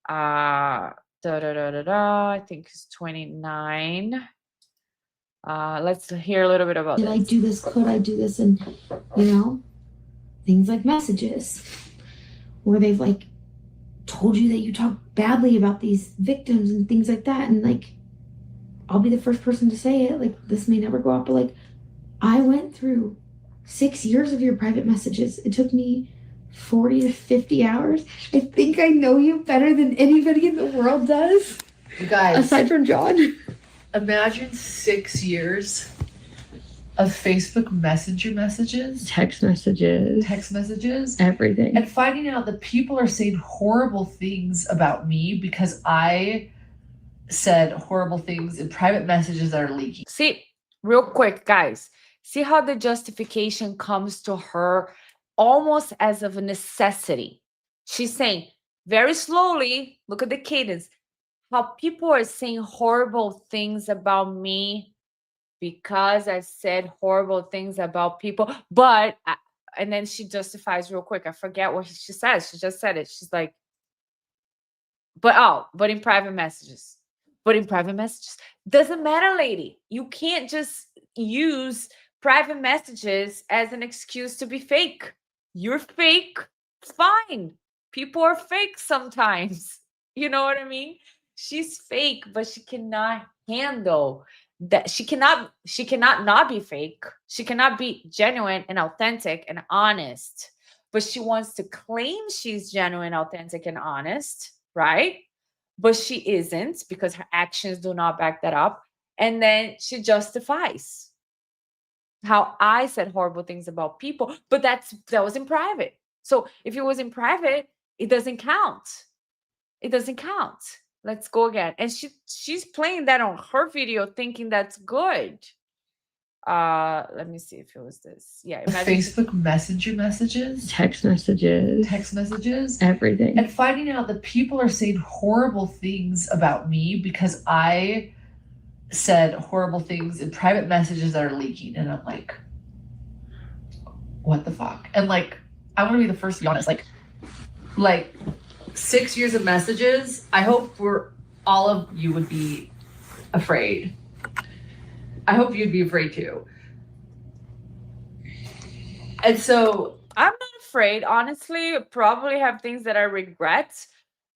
I think it's 29. Let's hear a little bit about Did I do this? Could I do this? And, things like messages where they've like told you that you talk badly about these victims and things like that. And like, I'll be the first person to say it. Like, this may never go out, but like, I went through 6 years of your private messages. It took me 40 to 50 hours. I think I know you better than anybody in the world does. You guys, aside from John. Imagine 6 years of Facebook Messenger messages, text messages, everything. And finding out that people are saying horrible things about me because I said horrible things in private messages that are leaking. See, real quick, guys, see how the justification comes to her almost as of a necessity. She's saying very slowly, look at the cadence, how people are saying horrible things about me because I said horrible things about people. But, and then she justifies real quick. I forget what she says. She just said it. She's like, but in private messages. But in private messages. Doesn't matter, lady. You can't just use private messages as an excuse to be fake. You're fake. Fine. People are fake sometimes. You know what I mean? She's fake, but she cannot handle that. She cannot not be fake. She cannot be genuine and authentic and honest. But she wants to claim she's genuine, authentic, and honest, right? But she isn't because her actions do not back that up. And then she justifies how I said horrible things about people, but that was in private. So if it was in private, it doesn't count. It doesn't count. Let's go again. And she's playing that on her video thinking that's good. Let me see if it was this. Yeah. Facebook Messenger messages, text messages, everything. And finding out that people are saying horrible things about me because I said horrible things in private messages that are leaking. And I'm like, what the fuck? And like, I want to be the first to be honest. Like 6 years of messages. I hope all of you would be afraid. I hope you'd be afraid too. And so I'm not afraid. Honestly, probably have things that I regret.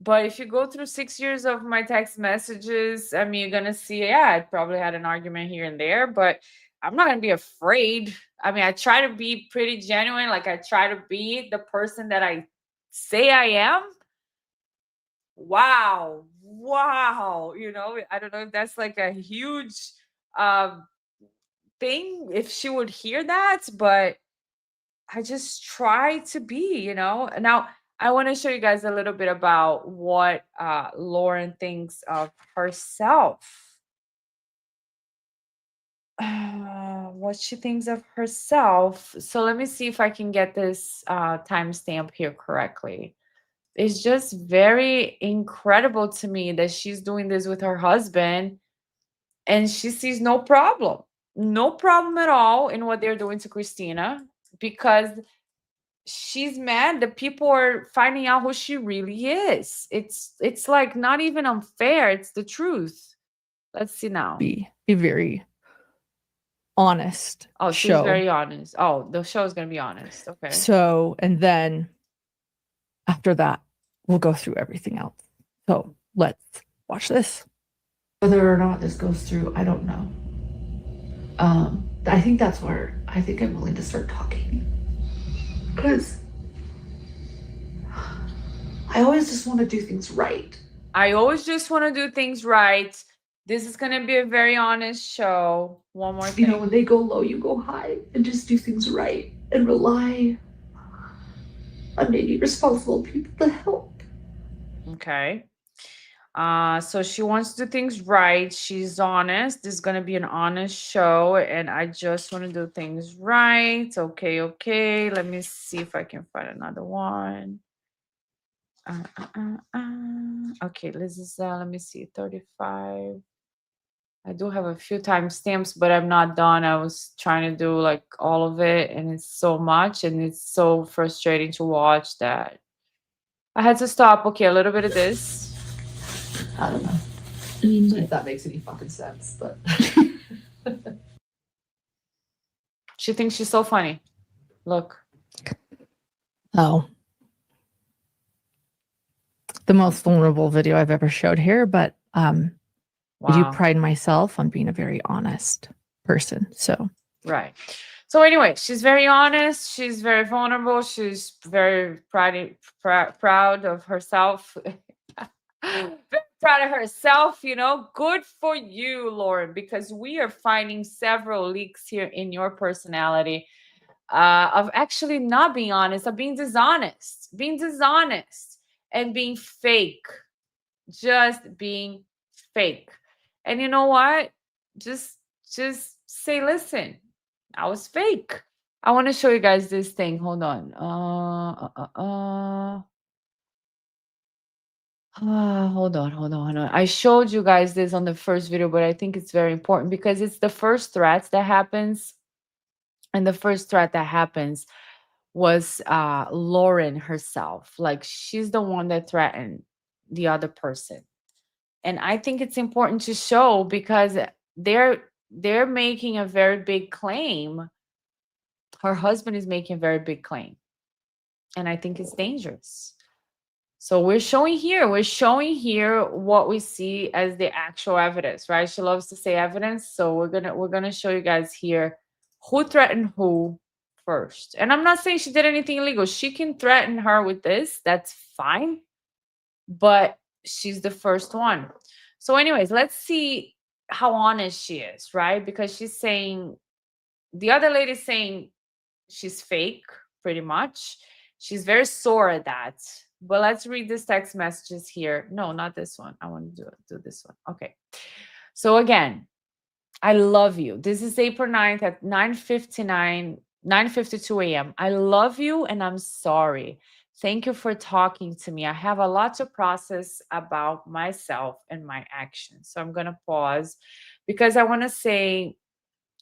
But if you go through 6 years of my text messages, I mean, you're going to see, yeah, I probably had an argument here and there, but I'm not going to be afraid. I mean, I try to be pretty genuine. Like, I try to be the person that I say I am. Wow. Wow. You know, I don't know if that's like a huge thing, if she would hear that, but I just try to be, you know. Now, I want to show you guys a little bit about what Lauren thinks of herself. What she thinks of herself. So let me see if I can get this timestamp here correctly. It's just very incredible to me that she's doing this with her husband and she sees no problem at all in what they're doing to Christina, because she's mad that people are finding out who she really is. It's like not even unfair. It's the truth. Let's see now. Be very honest. Oh, she's very honest. Oh, the show is going to be honest. Okay. So, and then after that, we'll go through everything else. So let's watch this. Whether or not this goes through, I don't know. I think that's where I think I'm willing to start talking. Because I always just want to do things right. I always just want to do things right. This is going to be a very honest show. One more thing. You know, when they go low, you go high, and just do things right and rely on maybe responsible people to help. Okay. So she wants to do things right. She's honest. This is going to be an honest show, and I just want to do things right. Okay. Let me see if I can find another one. Okay, this is, let me see, 35. I do have a few timestamps, but I'm not done. I was trying to do like all of it, and it's so much, and it's so frustrating to watch that I had to stop. Okay, a little bit of this. I don't know. I mean, if that makes any fucking sense, but she thinks she's so funny. Look. Oh. The most vulnerable video I've ever showed here, but wow. I do pride myself on being a very honest person. So right. So anyway, she's very honest. She's very vulnerable. She's very proud of herself. Very proud of herself, you know. Good for you, Lauren, because we are finding several leaks here in your personality of actually not being honest, of being dishonest, and being fake, just being fake. And you know what? Just say, listen, I was fake. I want to show you guys this thing. Hold on. Hold on. I showed you guys this on the first video, but I think it's very important because it's the first threat that happens. And the first threat that happens was Lauren herself. Like, she's the one that threatened the other person. And I think it's important to show because they're making a very big claim. Her husband is making a very big claim. And I think it's dangerous. So we're showing here what we see as the actual evidence, right? She loves to say evidence. So we're gonna show you guys here who threatened who first. And I'm not saying she did anything illegal. She can threaten her with this. That's fine. But she's the first one. So anyways, let's see how honest she is, right? Because she's saying, the other lady's saying she's fake, pretty much. She's very sore at that. But let's read this text messages here. No, not this one. I want to do this one. Okay. So again, I love you. This is April 9th at 9:52 a.m. I love you and I'm sorry. Thank you for talking to me. I have a lot to process about myself and my actions. So I'm going to pause because I want to say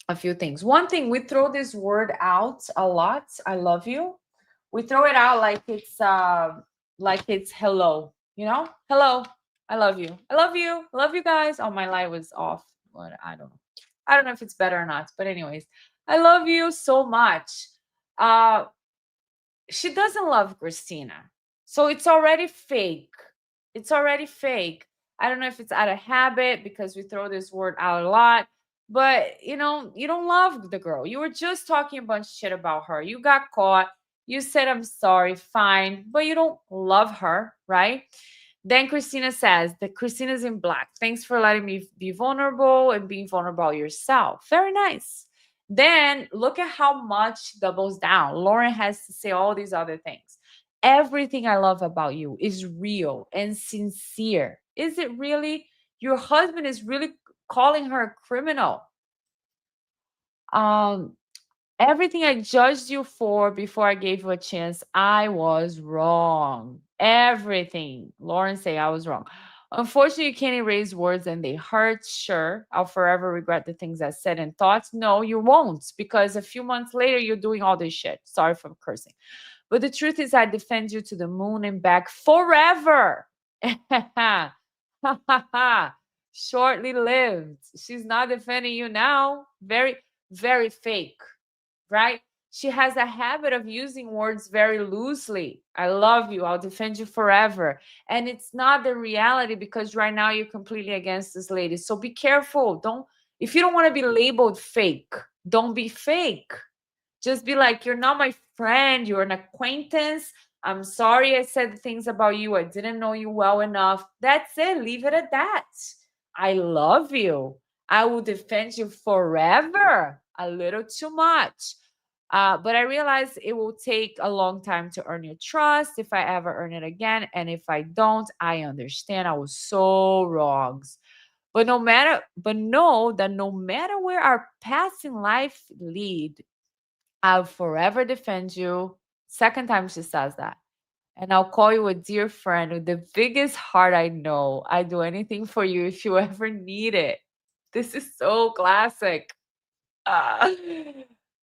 a few things. One thing, we throw this word out a lot. I love you. We throw it out like it's hello, you know? Hello. I love you. I love you. I love you guys. Oh, my light was off. But I don't know. I don't know if it's better or not. But anyways, I love you so much. She doesn't love Christina. So it's already fake. It's already fake. I don't know if it's out of habit because we throw this word out a lot, but you know, you don't love the girl. You were just talking a bunch of shit about her. You got caught. You said, I'm sorry, fine, but you don't love her, right? Then Christina says that Christina's in black. Thanks for letting me be vulnerable and being vulnerable yourself. Very nice. Then look at how much doubles down. Lauren has to say all these other things. Everything I love about you is real and sincere. Is it really? Your husband is really calling her a criminal. Everything I judged you for before I gave you a chance, I was wrong. Everything. Lauren say I was wrong. Unfortunately, you can't erase words and they hurt. Sure, I'll forever regret the things I said and thought. No, you won't, because a few months later, you're doing all this shit. Sorry for cursing. But the truth is, I defend you to the moon and back forever. Shortly lived. She's not defending you now. Very, very fake, right? She has a habit of using words very loosely. I love you. I'll defend you forever. And it's not the reality, because right now you're completely against this lady. So be careful. If you don't want to be labeled fake, don't be fake. Just be like, you're not my friend. You're an acquaintance. I'm sorry I said things about you. I didn't know you well enough. That's it. Leave it at that. I love you. I will defend you forever. A little too much. But I realize it will take a long time to earn your trust if I ever earn it again. And if I don't, I understand. I was so wrong. But know that no matter where our paths in life lead, I'll forever defend you. Second time she says that. And I'll call you a dear friend with the biggest heart I know. I do anything for you if you ever need it. This is so classic.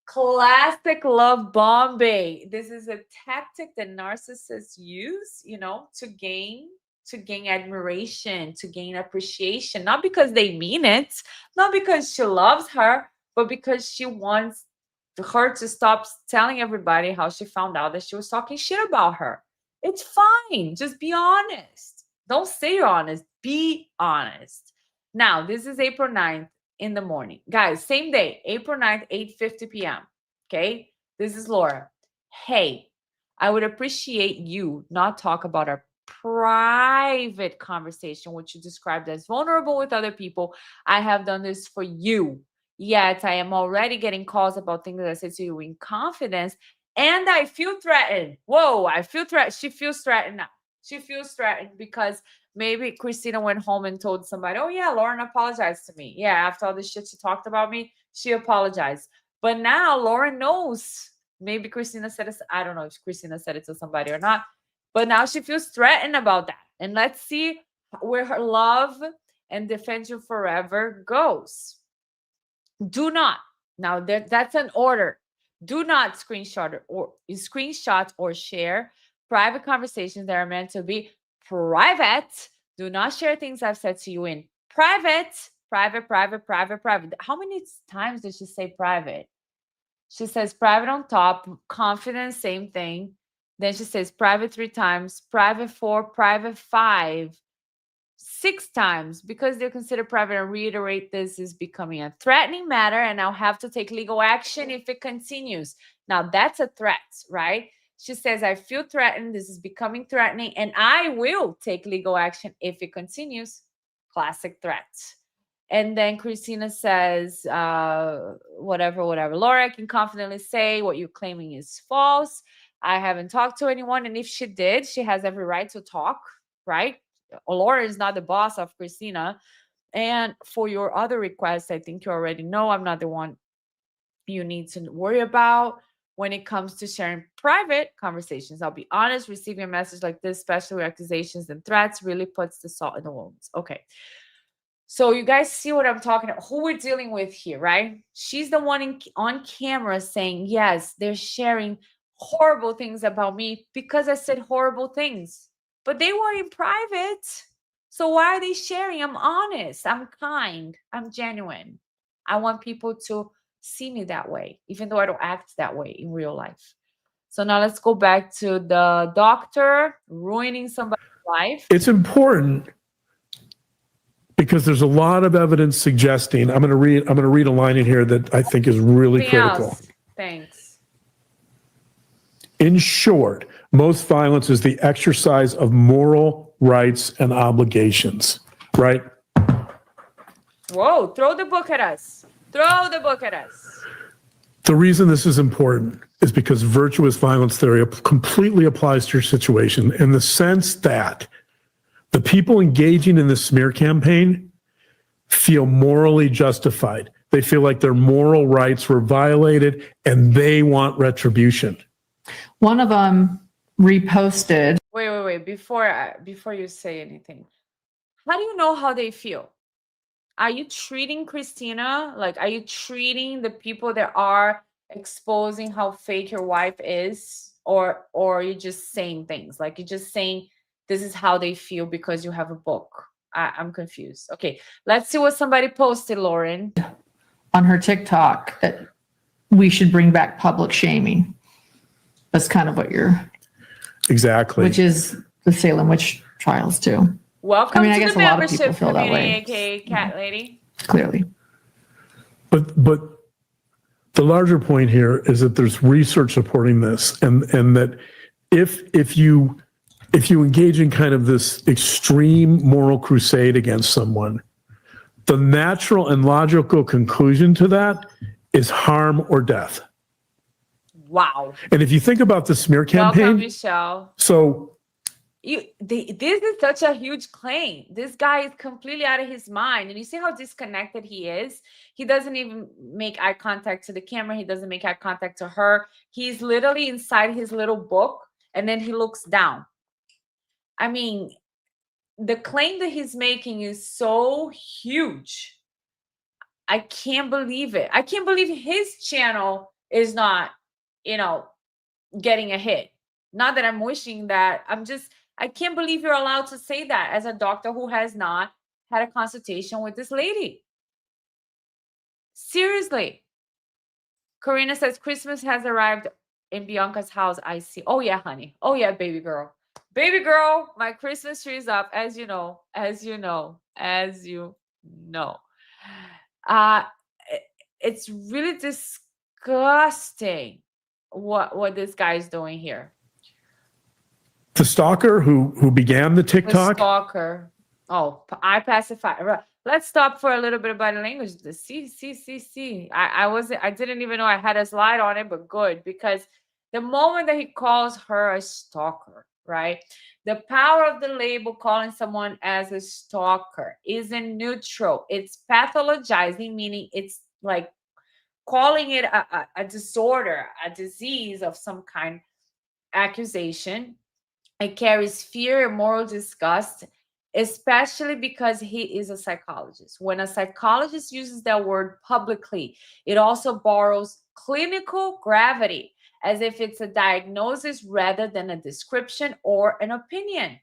Classic love bombing. This is a tactic that narcissists use, to gain admiration, to gain appreciation, not because they mean it, not because she loves her, but because she wants her to stop telling everybody how she found out that she was talking shit about her. It's fine. Just be honest. Don't say you're honest. Be honest. Now, this is April 9th in the morning. Guys, same day, April 9th, 8:50 p.m. Okay? This is Laura. Hey, I would appreciate you not talk about our private conversation, which you described as vulnerable with other people. I have done this for you. Yet I am already getting calls about things that I said to you in confidence, and I feel threatened. Whoa, I feel threatened. She feels threatened now. She feels threatened because maybe Christina went home and told somebody, oh yeah, Lauren apologized to me. Yeah, after all this shit she talked about me, she apologized. But now Lauren knows. Maybe Christina said it. I don't know if Christina said it to somebody or not. But now she feels threatened about that. And let's see where her love and defend you forever goes. Do not. Now that's an order. Do not screenshot or share private conversations that are meant to be private. Do not share things I've said to you in private. How many times did she say private? She says private on top, confidence, same thing. Then she says private 3 times, private 4, private 5. 6 times, because they're considered private, and reiterate this is becoming a threatening matter and I'll have to take legal action if it continues. Now that's a threat, right? She says, I feel threatened. This is becoming threatening and I will take legal action if it continues. Classic threat. And then Christina says, whatever. Laura, I can confidently say what you're claiming is false. I haven't talked to anyone. And if she did, she has every right to talk, right? Laura is not the boss of Christina. And for your other requests, I think you already know I'm not the one you need to worry about when it comes to sharing private conversations. I'll be honest, receiving a message like this, especially accusations and threats, really puts the salt in the wounds. Okay. So you guys see what I'm talking about, who we're dealing with here, right? She's the one on camera saying, yes, they're sharing horrible things about me because I said horrible things. But they were in private. So why are they sharing? I'm honest. I'm kind. I'm genuine. I want people to see me that way, even though I don't act that way in real life. So now let's go back to the doctor ruining somebody's life. It's important because there's a lot of evidence suggesting, I'm going to read a line in here that I think is really critical. Thanks. In short, most violence is the exercise of moral rights and obligations, right? Whoa, throw the book at us. Throw the book at us. The reason this is important is because virtuous violence theory completely applies to your situation in the sense that the people engaging in the smear campaign feel morally justified. They feel like their moral rights were violated and they want retribution. One of them reposted. Wait. Before you say anything, how do you know how they feel? Are you treating Christina? Like, are you treating the people that are exposing how fake your wife is? Or are you just saying things? Like, you're just saying this is how they feel because you have a book. I'm confused. Okay, let's see what somebody posted, Lauren. On her TikTok that we should bring back public shaming. That's kind of what you're... Exactly. Which is the Salem witch trials too. Welcome to the membership community, aka Cat Lady. Clearly. But the larger point here is that there's research supporting this, and that if you engage in kind of this extreme moral crusade against someone, the natural and logical conclusion to that is harm or death. Wow. And if you think about the smear campaign, welcome, Michelle. So this is such a huge claim. This guy is completely out of his mind. And you see how disconnected he is? He doesn't even make eye contact to the camera. He doesn't make eye contact to her. He's literally inside his little book, and then he looks down. I mean, the claim that he's making is so huge. I can't believe it. I can't believe his channel is not, getting a hit. Not that I'm wishing that. I can't believe you're allowed to say that as a doctor who has not had a consultation with this lady. Seriously. Karina says, Christmas has arrived in Bianca's house. I see. Oh, yeah, honey. Oh, yeah, baby girl. Baby girl, my Christmas tree is up, as you know. It's really disgusting what this guy's doing here. The stalker who began the TikTok. The stalker. Oh, I pacify. Let's stop for a little bit about the language. The see. I didn't even know I had a slide on it, but good, because the moment that he calls her a stalker, right? The power of the label calling someone as a stalker isn't neutral. It's pathologizing, meaning it's like calling it a disorder, a disease of some kind, accusation. It carries fear and moral disgust, especially because he is a psychologist. When a psychologist uses that word publicly, it also borrows clinical gravity, as if it's a diagnosis rather than a description or an opinion.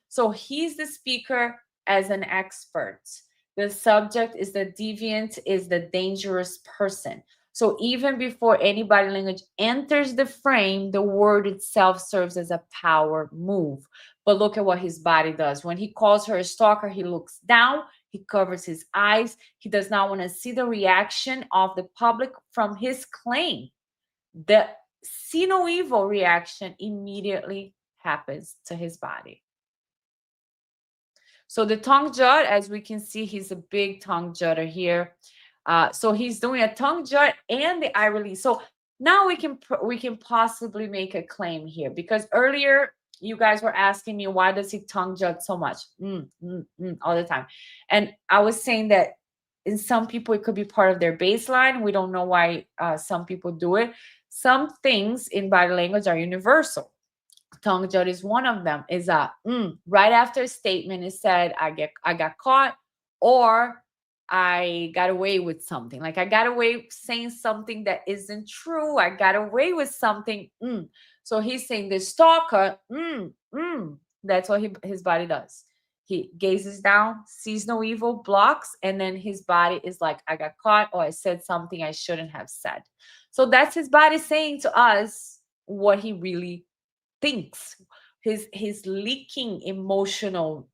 So he's the speaker as an expert. The subject is the deviant, is the dangerous person. So even before any body language enters the frame, the word itself serves as a power move. But look at what his body does. When he calls her a stalker, he looks down, he covers his eyes. He does not want to see the reaction of the public from his claim. The see no evil reaction immediately happens to his body. So the tongue jut, as we can see, he's a big tongue jutter here. So he's doing a tongue jut and the eye release. So now we can possibly make a claim here, because earlier you guys were asking me, why does he tongue jut so much all the time? And I was saying that in some people, it could be part of their baseline. We don't know why some people do it. Some things in body language are universal. Tongue jut is one of them. Is right after a statement is said, I got caught, or I got away with something. Like, I got away saying something that isn't true. I got away with something. So he's saying the stalker, that's what his body does. He gazes down, sees no evil, blocks, and then his body is like, I got caught, or I said something I shouldn't have said. So that's his body saying to us, what he really thinks. He's leaking emotional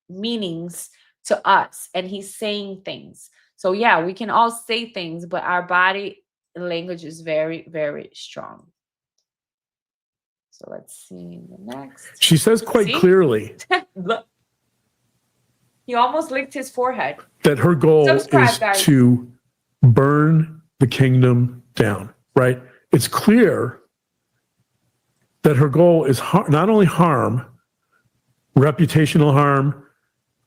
meanings to us, and he's saying things. So yeah, we can all say things, but our body language is very, very strong. So let's see the next. She says quite clearly. Look. He almost licked his forehead. That her goal is guys. to burn the kingdom down, right? It's clear that her goal is not only harm, reputational harm,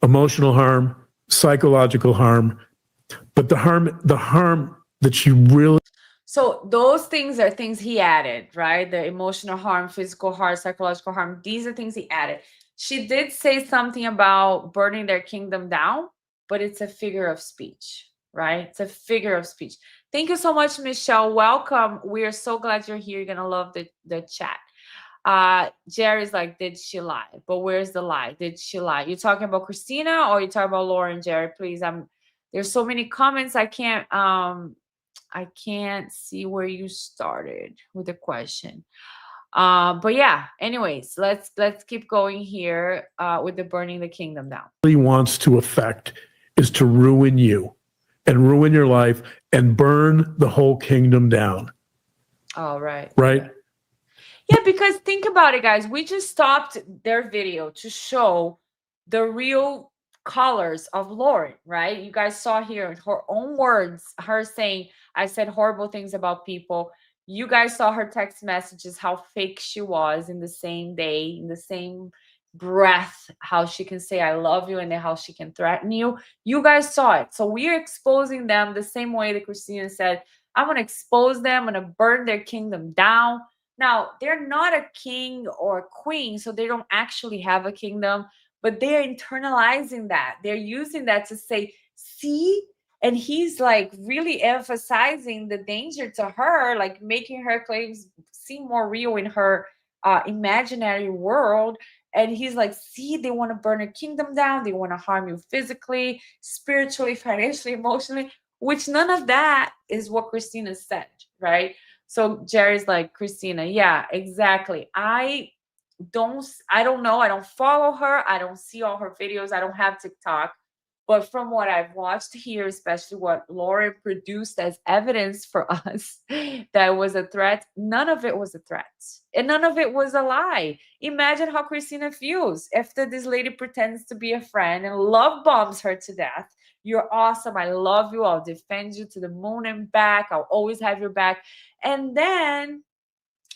emotional harm, psychological harm, but the harm that she really. So those things are things he added, right? The emotional harm, physical harm, psychological harm. These are things he added. She did say something about burning their kingdom down, but it's a figure of speech, right? It's a figure of speech. Thank you so much, Michelle. Welcome. We are so glad you're here. You're going to love the chat. Jerry's like, did she lie? But where's the lie? Did she lie? You talking about Christina or you talking about Lauren, Jerry? Please, there's so many comments. I can't see where you started with the question. But yeah, anyways, let's keep going here with the burning the kingdom down. Really wants to affect is to ruin you and ruin your life and burn the whole kingdom down. Oh, right. Right. Okay. Yeah, because think about it, guys. We just stopped their video to show the real colors of Lauren, right? You guys saw here in her own words, her saying, I said horrible things about people. You guys saw her text messages, how fake she was in the same day, in the same breath, how she can say, I love you, and then how she can threaten you. You guys saw it. So we are exposing them the same way that Christina said, I'm going to expose them. I'm going to burn their kingdom down. Now, they're not a king or a queen, so they don't actually have a kingdom, but they're internalizing that. They're using that to say, see? And he's like really emphasizing the danger to her, like making her claims seem more real in her imaginary world. And he's like, see, they want to burn a kingdom down. They want to harm you physically, spiritually, financially, emotionally, which none of that is what Christina said, right? So Jerry's like, Christina, yeah, exactly. I don't know. I don't follow her. I don't see all her videos. I don't have TikTok. But from what I've watched here, especially what Lauren produced as evidence for us that was a threat, none of it was a threat. And none of it was a lie. Imagine how Christina feels after this lady pretends to be a friend and love bombs her to death. You're awesome. I love you. I'll defend you to the moon and back. I'll always have your back. And then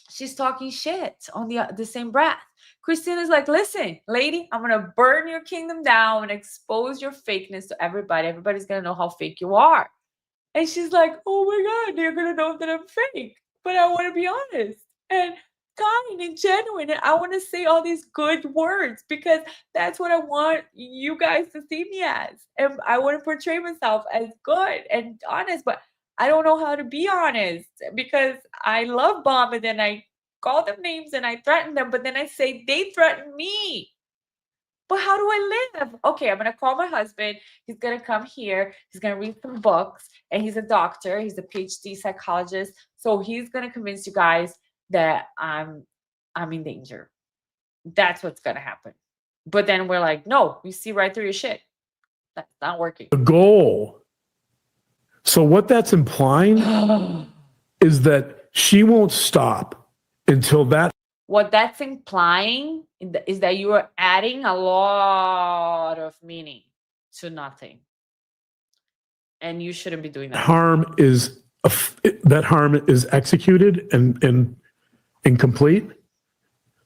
she's talking shit on the same breath. Christina's like, listen, lady, I'm going to burn your kingdom down and expose your fakeness to everybody. Everybody's going to know how fake you are. And she's like, oh my God, they're going to know that I'm fake. But I want to be honest and kind and genuine. And I want to say all these good words because that's what I want you guys to see me as. And I want to portray myself as good and honest. But I don't know how to be honest because I love bomb and then I call them names and I threaten them, but then I say they threaten me. But how do I live? Okay, I'm going to call my husband. He's going to come here. He's going to read some books and he's a doctor. He's a PhD psychologist. So he's going to convince you guys that I'm in danger. That's what's going to happen. But then we're like, no, we see right through your shit. That's not working. The goal. So what that's implying is that she won't stop until that. What that's implying is that you are adding a lot of meaning to nothing. And you shouldn't be doing that. That harm is executed and incomplete.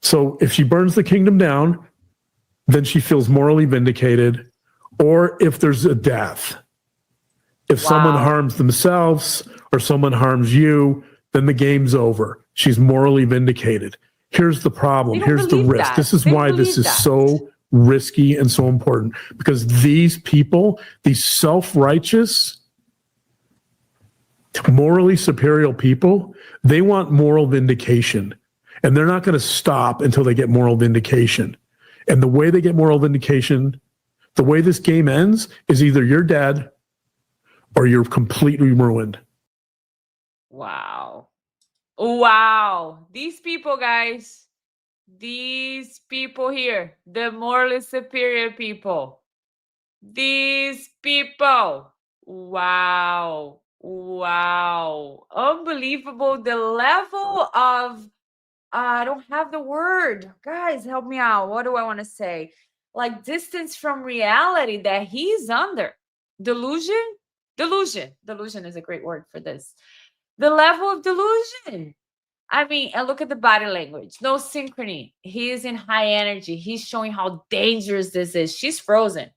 So if she burns the kingdom down, then she feels morally vindicated. Or if there's a death. If someone harms themselves or someone harms you, then the game's over. She's morally vindicated. Here's the problem. Here's the risk. This is why this is so risky and so important, because these people, these self-righteous, morally superior people, they want moral vindication, and they're not going to stop until they get moral vindication. And the way they get moral vindication, the way this game ends, is either you're dead or you're completely ruined. Wow. Wow. These people, guys. These people here. The morally superior people. These people. Wow. Wow. Unbelievable. The level of, I don't have the word. Guys, help me out. What do I want to say? Like distance from reality that he's under. Delusion? Delusion. Delusion is a great word for this. The level of delusion. I mean, and look at the body language. No synchrony. He is in high energy. He's showing how dangerous this is. She's frozen.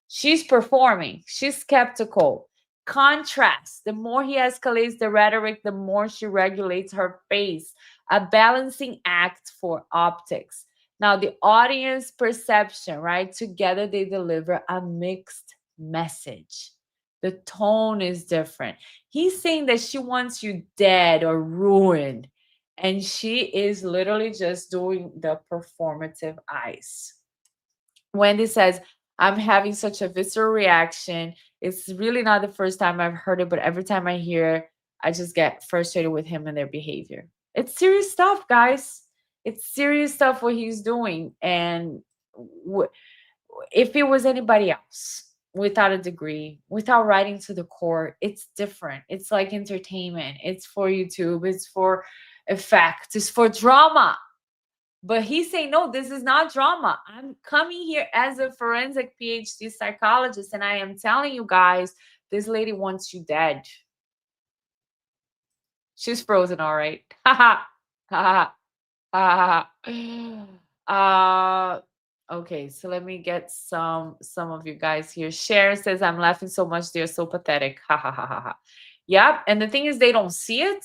She's performing. She's skeptical. Contrast. The more he escalates the rhetoric, the more she regulates her face. A balancing act for optics. Now, the audience perception, right? Together, they deliver a mixed message. The tone is different. He's saying that she wants you dead or ruined. And she is literally just doing the performative eyes. Wendy says, I'm having such a visceral reaction. It's really not the first time I've heard it, but every time I hear it, I just get frustrated with him and their behavior. It's serious stuff, guys. It's serious stuff what he's doing. And if it was anybody else, without a degree, without writing to the core, it's different. It's like entertainment. It's for YouTube. It's for effect. It's for drama. But he's saying, no, this is not drama. I'm coming here as a forensic PhD psychologist, and I am telling you guys, this lady wants you dead. She's frozen, all right. Ha ha. Ha ha. Okay, so let me get some of you guys here. Sharon says, I'm laughing so much. They're so pathetic. Ha ha ha ha ha. Yep. And the thing is, they don't see it.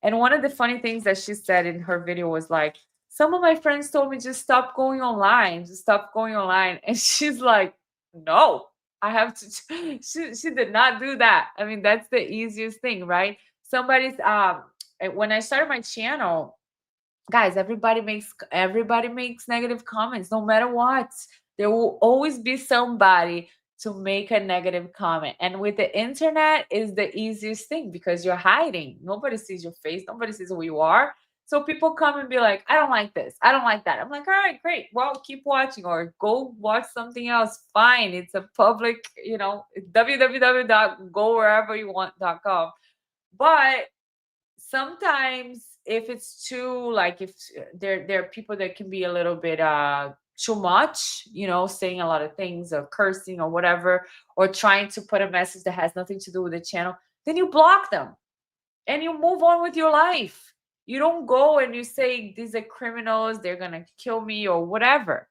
And one of the funny things that she said in her video was like, some of my friends told me just stop going online, just stop going online. And she's like, no, I have to. She did not do that. I mean, that's the easiest thing, right? Somebody's when I started my channel, guys, everybody makes negative comments, no matter what. There will always be somebody to make a negative comment. And with the internet is the easiest thing because you're hiding. Nobody sees your face. Nobody sees who you are. So people come and be like, I don't like this. I don't like that. I'm like, all right, great. Well, keep watching or go watch something else. Fine. It's a public, www.go-wherever-you-want.com. But sometimes if it's too, like if there are people that can be a little bit too much, saying a lot of things or cursing or whatever, or trying to put a message that has nothing to do with the channel, then you block them and you move on with your life. You don't go and you say, these are criminals, they're going to kill me or whatever.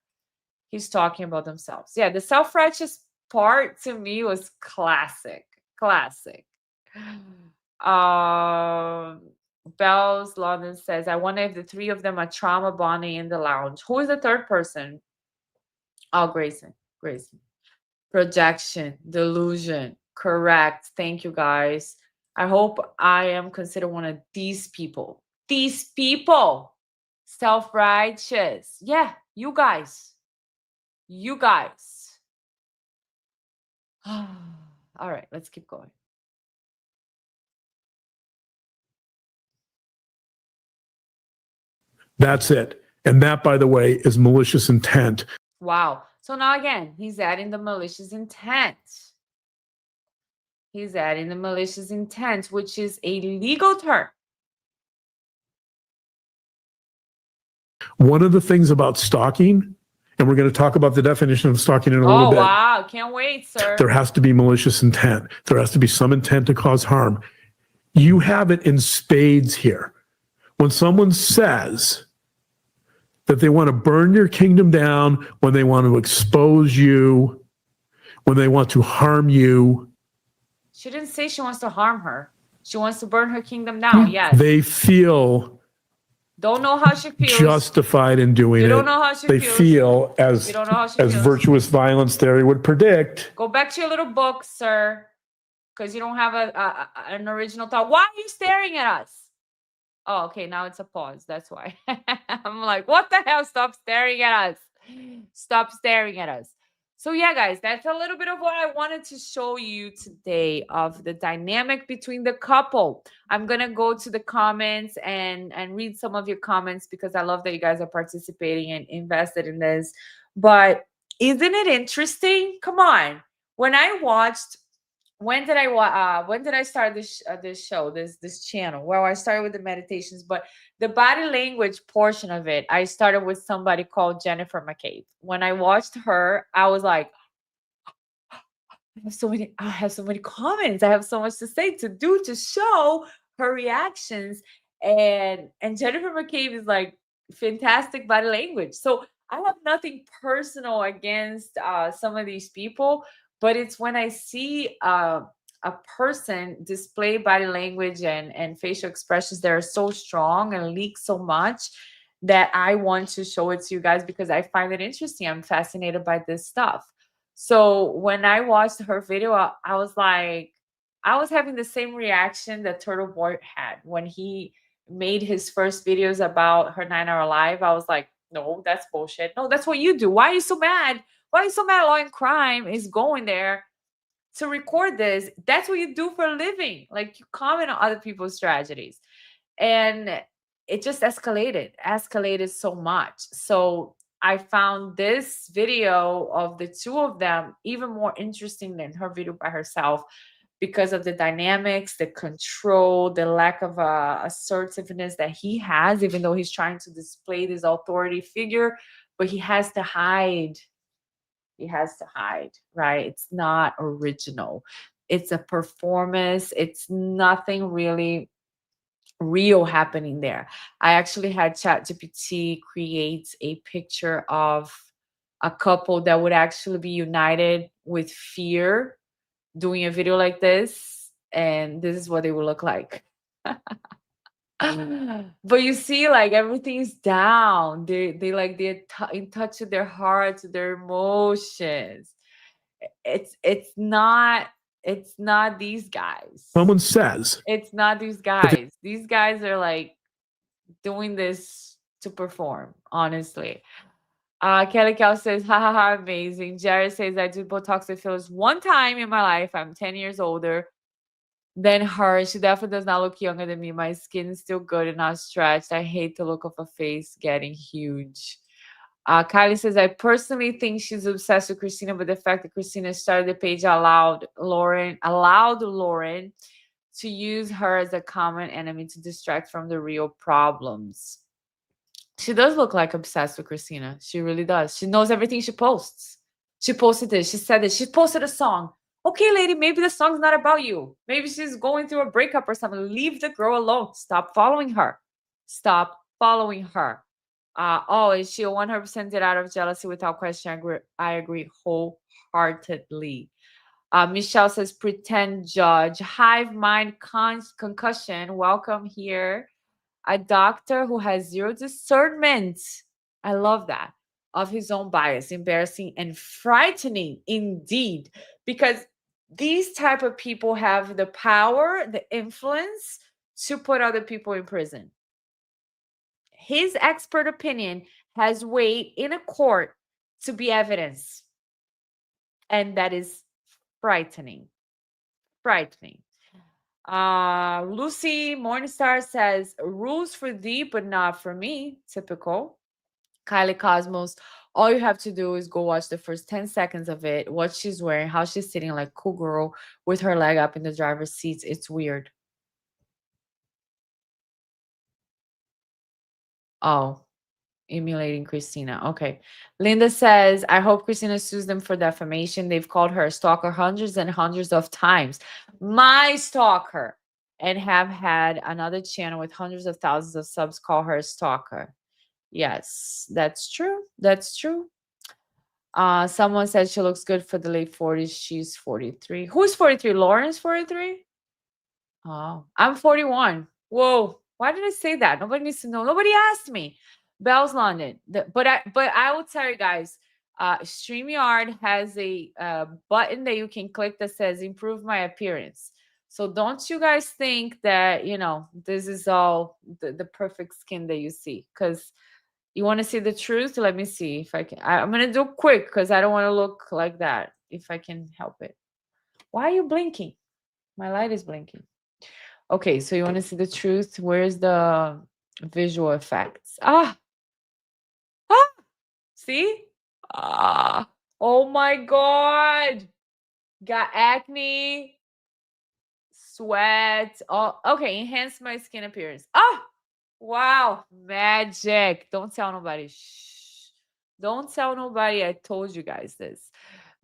He's talking about themselves. Yeah, the self-righteous part to me was classic. Bells London says, I wonder if the three of them are trauma bonding in the lounge. Who is the third person? Oh, Grayson. Projection, delusion. Correct. Thank you, guys. I hope I am considered one of these people. These people. Self-righteous. Yeah, you guys. All right, let's keep going. That's it. And that, by the way, is malicious intent. Wow. So now again, he's adding the malicious intent. Which is a legal term. One of the things about stalking, and we're going to talk about the definition of stalking in a little bit. Oh, wow. Can't wait, sir. There has to be malicious intent. There has to be some intent to cause harm. You have it in spades here. When someone says that they want to burn your kingdom down, when they want to expose you, when they want to harm you. She didn't say she wants to harm her. She wants to burn her kingdom down, yes. They feel... Don't know how she feels. Justified in doing it. You don't know how she feels. They feel, as virtuous violence theory would predict. Go back to your little book, sir, because you don't have an original thought. Why are you staring at us? Oh, okay, now it's a pause. That's why. I'm like, what the hell? Stop staring at us. Stop staring at us. So yeah, guys, that's a little bit of what I wanted to show you today of the dynamic between the couple. I'm going to go to the comments and read some of your comments because I love that you guys are participating and invested in this. But isn't it interesting? Come on. When I watched, when did I start this show, this channel? Well, I started with the meditations, but the body language portion of it, I started with somebody called Jennifer McCabe. When I watched her, I was like, I have so many comments. I have so much to say, to show her reactions. And Jennifer McCabe is like fantastic body language. So I have nothing personal against some of these people, but it's when I see a person display body language and facial expressions that are so strong and leak so much that I want to show it to you guys because I find it interesting. I'm fascinated by this stuff. So when I watched her video, I was like, I was having the same reaction that Turtle Boy had when he made his first videos about her 9-hour live. I was like, no, that's bullshit. No, that's what you do. Why are you so mad? Why are you so mad? Law and Crime is going there to record this. That's what you do for a living. Like, you comment on other people's tragedies. And it just escalated so much. So I found this video of the two of them even more interesting than her video by herself because of the dynamics, the control, the lack of assertiveness that he has, even though he's trying to display this authority figure, but he has to hide. He has to hide, right? It's not original. It's a performance. It's nothing really real happening there. I actually had ChatGPT create a picture of a couple that would actually be united with fear doing a video like this, and this is what they would look like. But you see, like, everything's down. They're in touch with their hearts, with their emotions. It's not these guys. Someone says It's not these guys. These guys are like doing this to perform, honestly. Kelly Cal says, ha ha ha, amazing. Jared says, I did Botox and fillers one time in my life. I'm 10 years older than her. She definitely does not look younger than me. My skin is still good and not stretched. I hate the look of a face getting huge. Kylie says, I personally think she's obsessed with Christina, but the fact that Christina started the page allowed Lauren to use her as a common enemy to distract from the real problems. She does look like obsessed with Christina. She really does. She knows everything she posts. She posted this. She said this. She posted a song. Okay, lady, maybe the song's not about you. Maybe she's going through a breakup or something. Leave the girl alone. Stop following her. Stop following her. Is she 100% did out of jealousy without question? I agree wholeheartedly. Michelle says, pretend judge. Hive mind concussion. Welcome here. A doctor who has zero discernment. I love that. Of his own bias. Embarrassing and frightening indeed. Because these type of people have the power, the influence to put other people in prison. His expert opinion has weight in a court to be evidence. And that is frightening. Frightening. Lucy Morningstar says, rules for thee, but not for me. Typical. Kylie Cosmos, all you have to do is go watch the first 10 seconds of it, what she's wearing, how she's sitting like cool girl with her leg up in the driver's seat. It's weird. Oh, emulating Christina. Okay. Linda says, I hope Christina sues them for defamation. They've called her a stalker hundreds and hundreds of times. My stalker. And have had another channel with hundreds of thousands of subs call her a stalker. Yes, that's true. That's true. Someone said she looks good for the late 40s. She's 43. Who's 43? Lauren's 43? Oh, I'm 41. Whoa. Why did I say that? Nobody needs to know. Nobody asked me. Bell's London. But I will tell you guys, StreamYard has a button that you can click that says improve my appearance. So don't you guys think that, this is all the perfect skin that you see, because You want to see the truth? Let me see if I can. I'm going to do quick because I don't want to look like that, if I can help it. Why are you blinking? My light is blinking. Okay, so you want to see the truth? Where's the visual effects? Ah! See? Ah! Oh my God! Got acne, sweat. Oh, okay, enhance my skin appearance. Ah! Wow, magic. Don't tell nobody. Shh. Don't tell nobody. I told you guys this.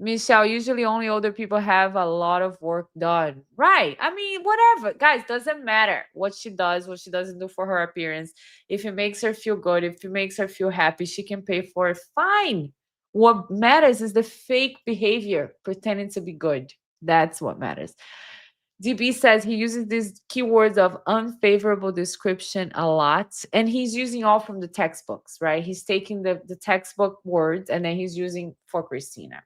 Michelle, usually only older people have a lot of work done. Right. I mean, whatever. Guys, doesn't matter what she does, what she doesn't do for her appearance. If it makes her feel good, if it makes her feel happy, she can pay for it. Fine. What matters is the fake behavior, pretending to be good. That's what matters. DB says he uses these keywords of unfavorable description a lot, and he's using all from the textbooks, right? He's taking the textbook words and then he's using for Christina.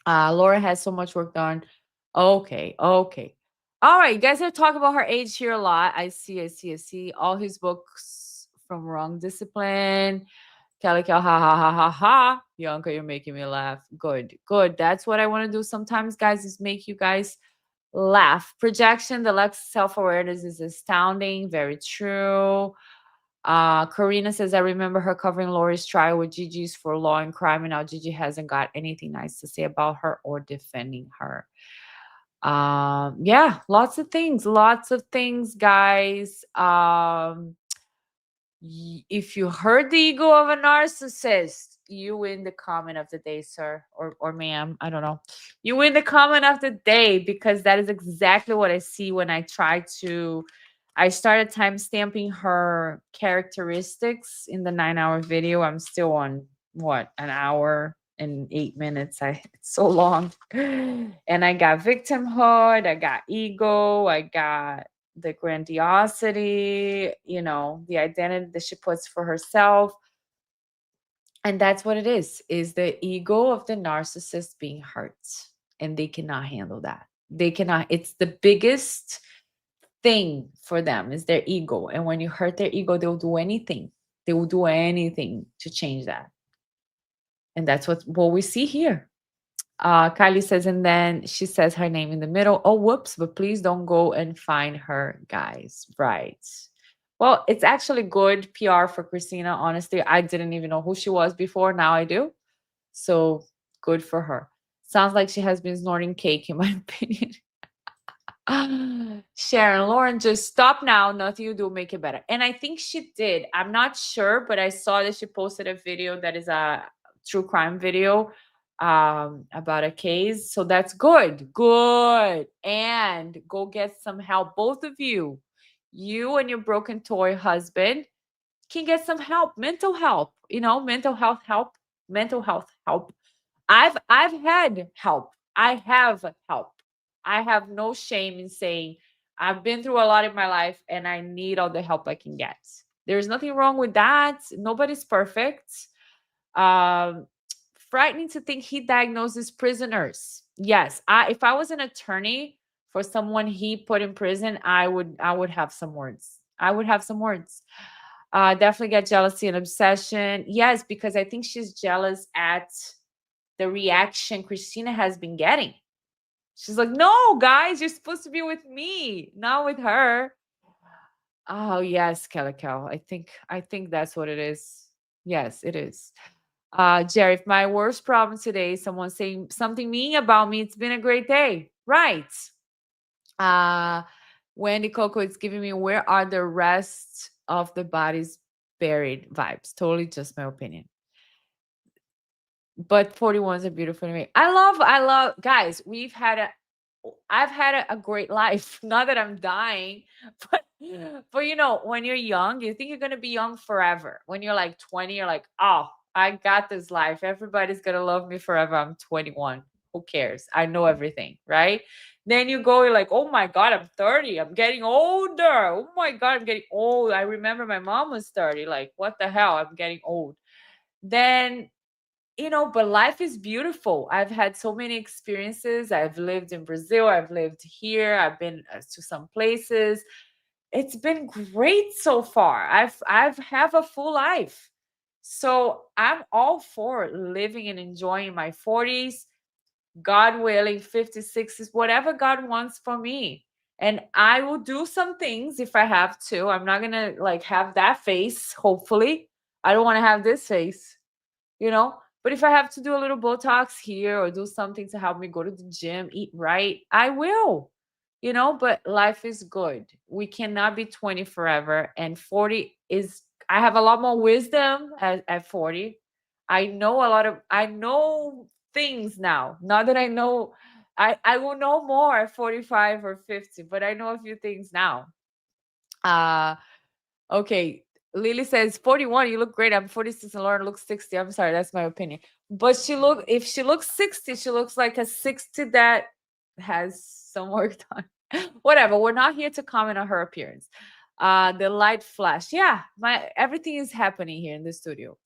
Laura has so much work done. Okay. All right, you guys are talking about her age here a lot. I see. All his books from Wrong Discipline. Kelly, ha ha ha ha ha. Bianca, you're making me laugh. Good. That's what I want to do sometimes, guys, is make you guys laugh. Projection, the lack of self-awareness is astounding. Very true. Karina says, I remember her covering Lori's trial with Gigi's for law and crime, and now Gigi hasn't got anything nice to say about her or defending her. Yeah, lots of things, guys. If you hurt the ego of a narcissist, you win the comment of the day, sir, or ma'am. I don't know. You win the comment of the day, because that is exactly what I see when I started time stamping her characteristics in the 9-hour video. I'm still on what, an hour and 8 minutes. It's so long. And I got victimhood, I got ego, I got the grandiosity, the identity that she puts for herself. And that's what it is the ego of the narcissist being hurt. And they cannot handle that. It's the biggest thing for them is their ego. And when you hurt their ego, they will do anything. They will do anything to change that. And that's what we see here. Kylie says, and then she says her name in the middle. Oh, whoops, but please don't go and find her, guys. Right. Well, it's actually good PR for Christina. Honestly, I didn't even know who she was before. Now I do. So good for her. Sounds like she has been snorting cake, in my opinion. Sharon, Lauren, just stop now. Nothing you do, make it better. And I think she did. I'm not sure, but I saw that she posted a video that is a true crime video about a case. So that's good. And go get some help. Both of you and your broken toy husband can get some help, mental help, mental health help. I've had help. I have help. I have no shame in saying I've been through a lot in my life and I need all the help I can get. There's nothing wrong with that. Nobody's perfect. Frightening to think he diagnoses prisoners. Yes, if I was an attorney for someone he put in prison, I would have some words. Definitely get jealousy and obsession. Yes, because I think she's jealous at the reaction Christina has been getting. She's like, no, guys, you're supposed to be with me, not with her. Oh, yes, Calico. I think that's what it is. Yes, it is. Jerry, if my worst problem today is someone saying something mean about me, it's been a great day. Right. Wendy Coco, it's giving me where are the rest of the bodies buried vibes. Totally just my opinion. But 41s are beautiful to me. I love, guys, I've had a great life. Not that I'm dying, but when you're young, you think you're going to be young forever. When you're like 20, you're like, oh, I got this life. Everybody's going to love me forever. I'm 21. Who cares? I know everything, right? Then you go, you're like, oh my God, I'm 30. I'm getting older. Oh my God, I'm getting old. I remember my mom was 30. Like, what the hell? I'm getting old. Then but life is beautiful. I've had so many experiences. I've lived in Brazil. I've lived here. I've been to some places. It's been great so far. I've have a full life. So I'm all for living and enjoying my 40s, God willing, 50s, 60s, whatever God wants for me. And I will do some things if I have to. I'm not going to like have that face, hopefully. I don't want to have this face, you know? But if I have to do a little Botox here or do something to help me go to the gym, eat right, I will, you know? But life is good. We cannot be 20 forever. And 40 is, I have a lot more wisdom at 40. I know things now. Not that I know, I will know more at 45 or 50, but I know a few things now. Okay. Lily says 41, you look great. I'm 46 and Lauren looks 60. I'm sorry, that's my opinion. But if she looks 60, she looks like a 60 that has some work done. Whatever. We're not here to comment on her appearance. The light flash. Yeah, everything is happening here in the studio.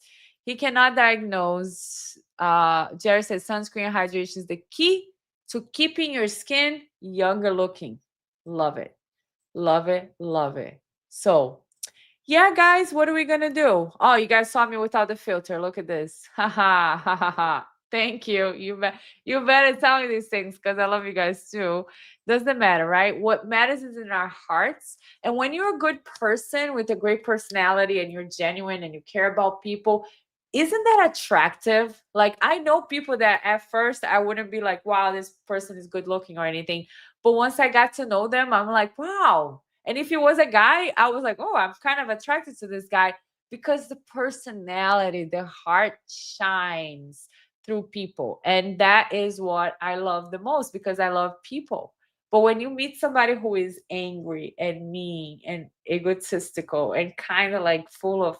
He cannot diagnose. Jerry says sunscreen hydration is the key to keeping your skin younger looking. Love it. Love it. Love it. So yeah, guys, what are we gonna do? Oh, you guys saw me without the filter. Look at this. Ha ha ha ha ha. Thank you. You better tell me these things because I love you guys too. Doesn't matter, right? What matters is in our hearts. And when you're a good person with a great personality and you're genuine and you care about people, isn't that attractive? Like I know people that at first I wouldn't be like, wow, this person is good looking or anything. But once I got to know them, I'm like, wow. And if he was a guy, I was like, oh, I'm kind of attracted to this guy because the personality, the heart shines through people. And that is what I love the most because I love people. But when you meet somebody who is angry and mean and egotistical and kind of like full of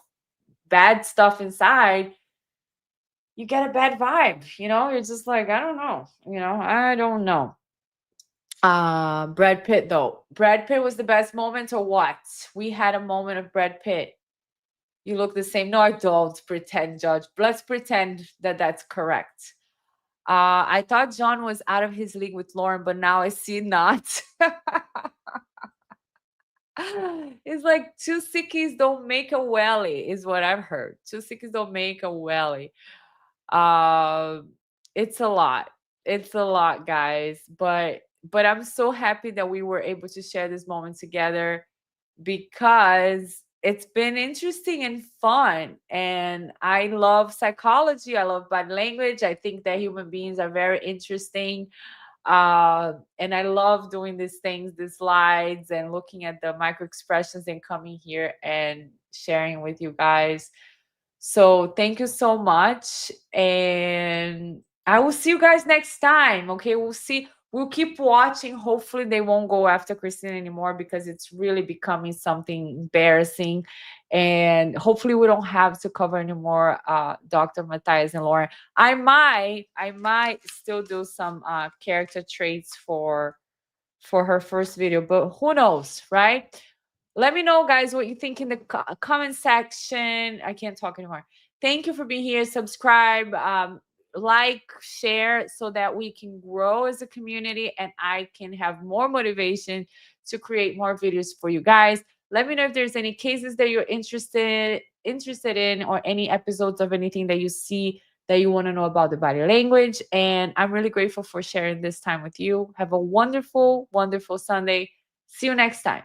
bad stuff inside, you get a bad vibe. You know, you're just like, I don't know. You know, I don't know. Brad Pitt though. Brad Pitt was the best moment or what? We had a moment of Brad Pitt. You look the same. No, I don't pretend, Judge. Let's pretend that that's correct. I thought John was out of his league with Lauren, but now I see not. It's like two sickies don't make a welly, is what I've heard. Two sickies don't make a welly. It's a lot. It's a lot, guys. But I'm so happy that we were able to share this moment together because it's been interesting and fun. And I love psychology. I love body language. I think that human beings are very interesting. And I love doing these things, these slides, and looking at the micro expressions and coming here and sharing with you guys. So thank you so much. And I will see you guys next time. Okay, we'll keep watching. Hopefully they won't go after Christine anymore because it's really becoming something embarrassing. And hopefully we don't have to cover anymore Dr. Mathias and Lauren. I might still do some character traits for her first video, but who knows, right? Let me know, guys, what you think in the comment section. I can't talk anymore. Thank you for being here. Subscribe, like, share so that we can grow as a community and I can have more motivation to create more videos for you guys. Let me know if there's any cases that you're interested in or any episodes of anything that you see that you want to know about the body language. And I'm really grateful for sharing this time with you. Have a wonderful, wonderful Sunday. See you next time.